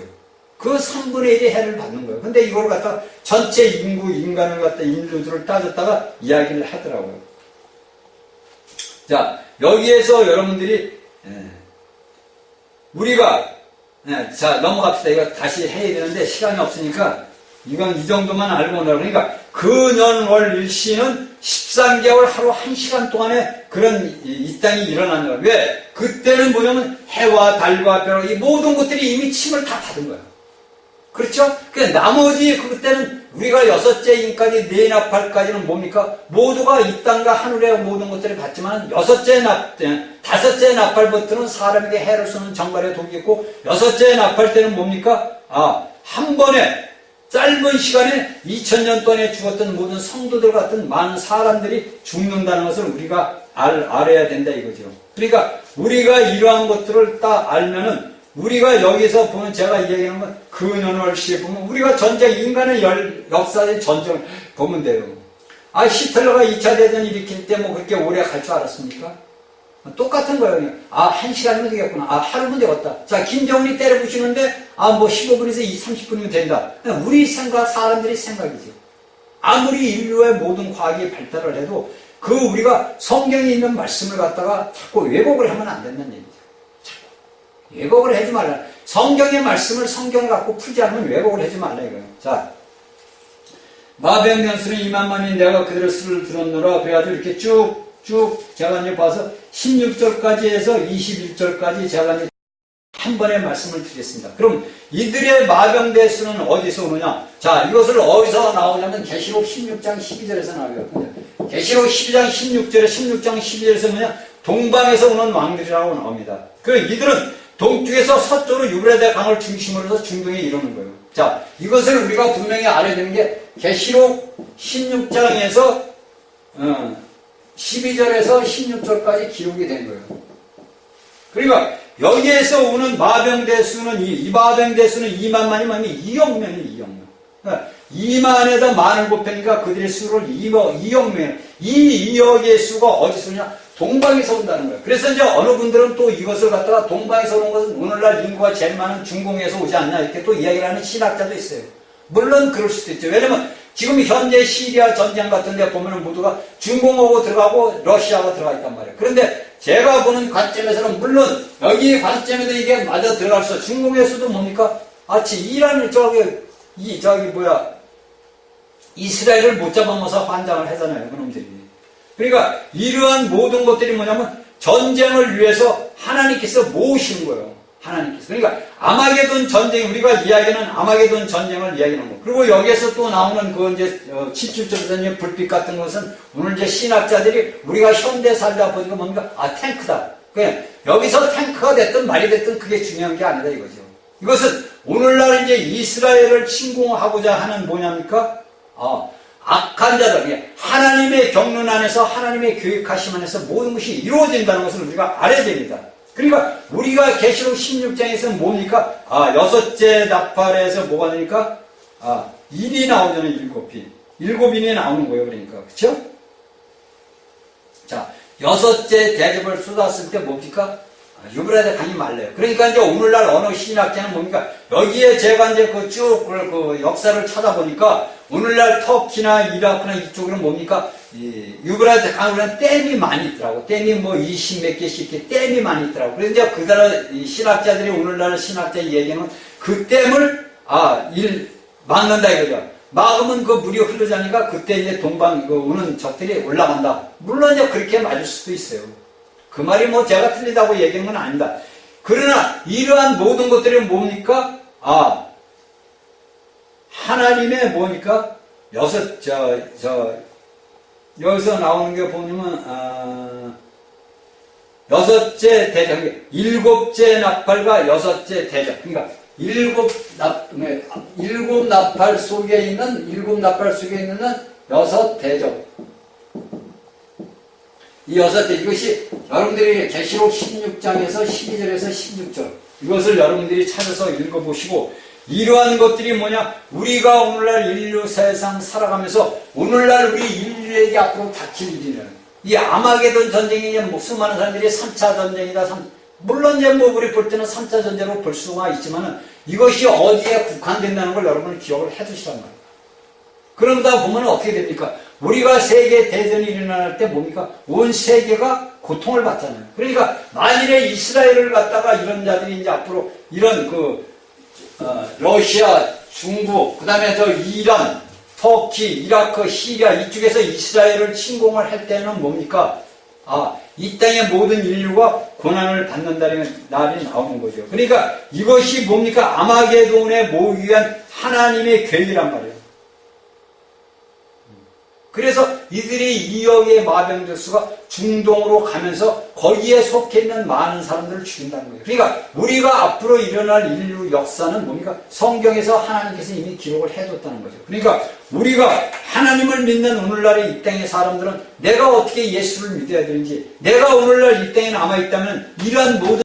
그 3분의 1의 해를 받는 거예요. 근데 이걸 갖다 전체 인간을 갖다 인류들을 따졌다가 이야기를 하더라고요. 자, 여기에서 여러분들이 우리가 자 넘어갑시다. 이거 다시 해야 되는데 시간이 없으니까 이건 이 정도만 알고 오라. 그러니까 그 년 월 일시는 13개월 하루 1시간 동안에 그런 이 땅이 일어나는 거예요. 왜? 그때는 뭐냐면 해와 달과 별 이 모든 것들이 이미 침을 다 받은 거예요. 그렇죠? 그 나머지 그때는 우리가 여섯째 인까지 네 나팔까지는 뭡니까? 모두가 이 땅과 하늘의 모든 것들을 받지만 다섯째 나팔부터는 사람에게 해를 쏘는 정갈의 독이 있고 여섯째 나팔 때는 뭡니까? 한 번에 짧은 시간에 2000년 동안에 죽었던 모든 성도들 같은 많은 사람들이 죽는다는 것을 우리가 알아야 된다 이거죠. 그러니까 우리가 이러한 것들을 딱 알면은 우리가 여기서 보면 제가 이야기하는 건 근원월시에 보면 우리가 전쟁, 인간의 역사의 전쟁을 보면 돼요. 히틀러가 2차 대전 일으킬 때 뭐 그렇게 오래 갈 줄 알았습니까? 똑같은 거예요. 한 시간이면 되겠구나. 하루면 되겠다. 자, 김정은이 때려부시는데, 뭐 15분에서 30분이면 된다. 우리 생각, 사람들이 생각이죠. 아무리 인류의 모든 과학이 발달을 해도 우리가 성경에 있는 말씀을 갖다가 자꾸 왜곡을 하면 안 된다는 얘기죠. 왜곡을 하지 말라. 성경의 말씀을 성경을 갖고 풀지 않으면 왜곡을 하지 말라 이거예요. 자, 마병된 수는 2만만이 내가 그들의 수를 들었노라. 그래가지고 이렇게 쭉 제가 이제 봐서 16절까지 해서 21절까지 제가 이제 한 번의 말씀을 드리겠습니다. 그럼 이들의 마병대 수는 어디서 오느냐? 자, 이것을 어디서 나오냐면 계시록 16장 12절에서 나와요. 계시록 12장 16절에 16장 12절에서 뭐냐? 동방에서 오는 왕들이라고 나옵니다. 이들은 동쪽에서 서쪽으로 유브라데 강을 중심으로 해서 중동에 이르는 거예요. 자, 이것을 우리가 분명히 알아야 되는 게 계시록 16장에서 12절에서 16절까지 기록이 된 거예요. 그러니까 여기에서 오는 마병대수는 이 마병대수는 2만만이면 2억 명이 2억 명. 그러니까 2만에다 만을 곱하니까 그들의 수를 2억 명. 이 2억의 수가 어디서 오냐? 동방에서 온다는 거예요. 그래서 이제 어느 분들은 또 이것을 갖다가 동방에서 오는 것은 오늘날 인구가 제일 많은 중공에서 오지 않나 이렇게 또 이야기를 하는 신학자도 있어요. 물론 그럴 수도 있죠. 왜냐면 지금 현재 시리아 전쟁 같은 데 보면은 모두가 중공하고 들어가고 러시아가 들어가 있단 말이에요. 그런데 제가 보는 관점에서는 물론 여기 관점에도 이게 맞아 들어갈 수 있어요. 중공에서도 뭡니까? 이란을 이스라엘을 못 잡아먹어서 환장을 하잖아요. 그놈들이. 그러니까 이러한 모든 것들이 뭐냐면 전쟁을 위해서 하나님께서 모으시는 거예요. 하나님께서. 그러니까 아마게돈 전쟁, 우리가 이야기하는 아마게돈 전쟁을 이야기하는 거. 그리고 여기에서 또 나오는 이제 17절에서 불빛 같은 것은 오늘 이제 신학자들이 우리가 현대 살다 보니까 뭡니까? 탱크다. 그냥 여기서 탱크가 됐든 말이 됐든 그게 중요한 게 아니다 이거죠. 이것은 오늘날 이제 이스라엘을 침공하고자 하는 뭐냐입니까? 악한 자들, 하나님의 경륜 안에서 하나님의 계획하심 안에서 모든 것이 이루어진다는 것을 우리가 알아야 됩니다. 그러니까 우리가 계시록 16장에서 뭡니까? 여섯째 나팔에서 뭐가 되니까? 일이 나오잖아요. 일곱인이 나오는 거예요. 그러니까. 그쵸? 자, 여섯째 대접을 쏟았을 때 뭡니까? 유브라데 강이 말라요. 그러니까 이제 오늘날 어느 신학자는 뭡니까? 여기에 제가 이제 쭉 역사를 찾아보니까 오늘날 터키나 이라크나 이쪽으로는 뭡니까? 유브라데 강으로는 댐이 많이 있더라고. 댐이 뭐 20몇 개씩 이렇게 댐이 많이 있더라고. 그래서 이제 그 나라 신학자들이 오늘날 신학자의 얘기는 그 댐을 막는다 이거죠. 막으면 그 물이 흐르자니까 그때 이제 동방 오는 적들이 올라간다. 물론 이제 그렇게 맞을 수도 있어요. 그 말이 뭐 제가 틀리다고 얘기하는 건 아닙니다. 그러나 이러한 모든 것들이 뭡니까? 하나님의 뭐니까? 여기서 나오는 게 보면, 여섯째 대접, 일곱째 나팔과 여섯째 대접. 그러니까, 일곱 나팔 속에 있는 여섯 대접. 이 여섯 대, 이것이 여러분들이 계시록 16장에서 12절에서 16절, 이것을 여러분들이 찾아서 읽어보시고, 이러한 것들이 뭐냐? 우리가 오늘날 인류 세상 살아가면서 오늘날 우리 인류에게 앞으로 닥칠 일이는 이 아마게돈 전쟁이 수많은 사람들이 3차 전쟁이다. 물론 이제 우리 볼 때는 3차 전쟁으로 볼 수가 있지만은 이것이 어디에 국한된다는 걸 여러분은 기억을 해 두시란 말이에요. 그러다 보면 어떻게 됩니까? 우리가 세계 대전이 일어날 때 뭡니까? 온 세계가 고통을 받잖아요. 그러니까 만일에 이스라엘을 갖다가 이런 자들이 이제 앞으로 이런 러시아, 중국, 그 다음에 이란, 터키, 이라크, 시리아 이쪽에서 이스라엘을 침공을 할 때는 뭡니까? 이 땅의 모든 인류가 고난을 받는다는 날이 나오는 거죠. 그러니까 이것이 뭡니까? 아마게돈에 모으기 위한 하나님의 계획이란 말이에요. 그래서 이들이 2억의 마병적수가 중동으로 가면서 거기에 속해 있는 많은 사람들을 죽인다는 거예요. 그러니까 우리가 앞으로 일어날 인류 역사는 뭡니까? 성경에서 하나님께서 이미 기록을 해뒀다는 거죠. 그러니까 우리가 하나님을 믿는 오늘날의 이 땅의 사람들은 내가 어떻게 예수를 믿어야 되는지, 내가 오늘날 이 땅에 남아있다면 이러한 모든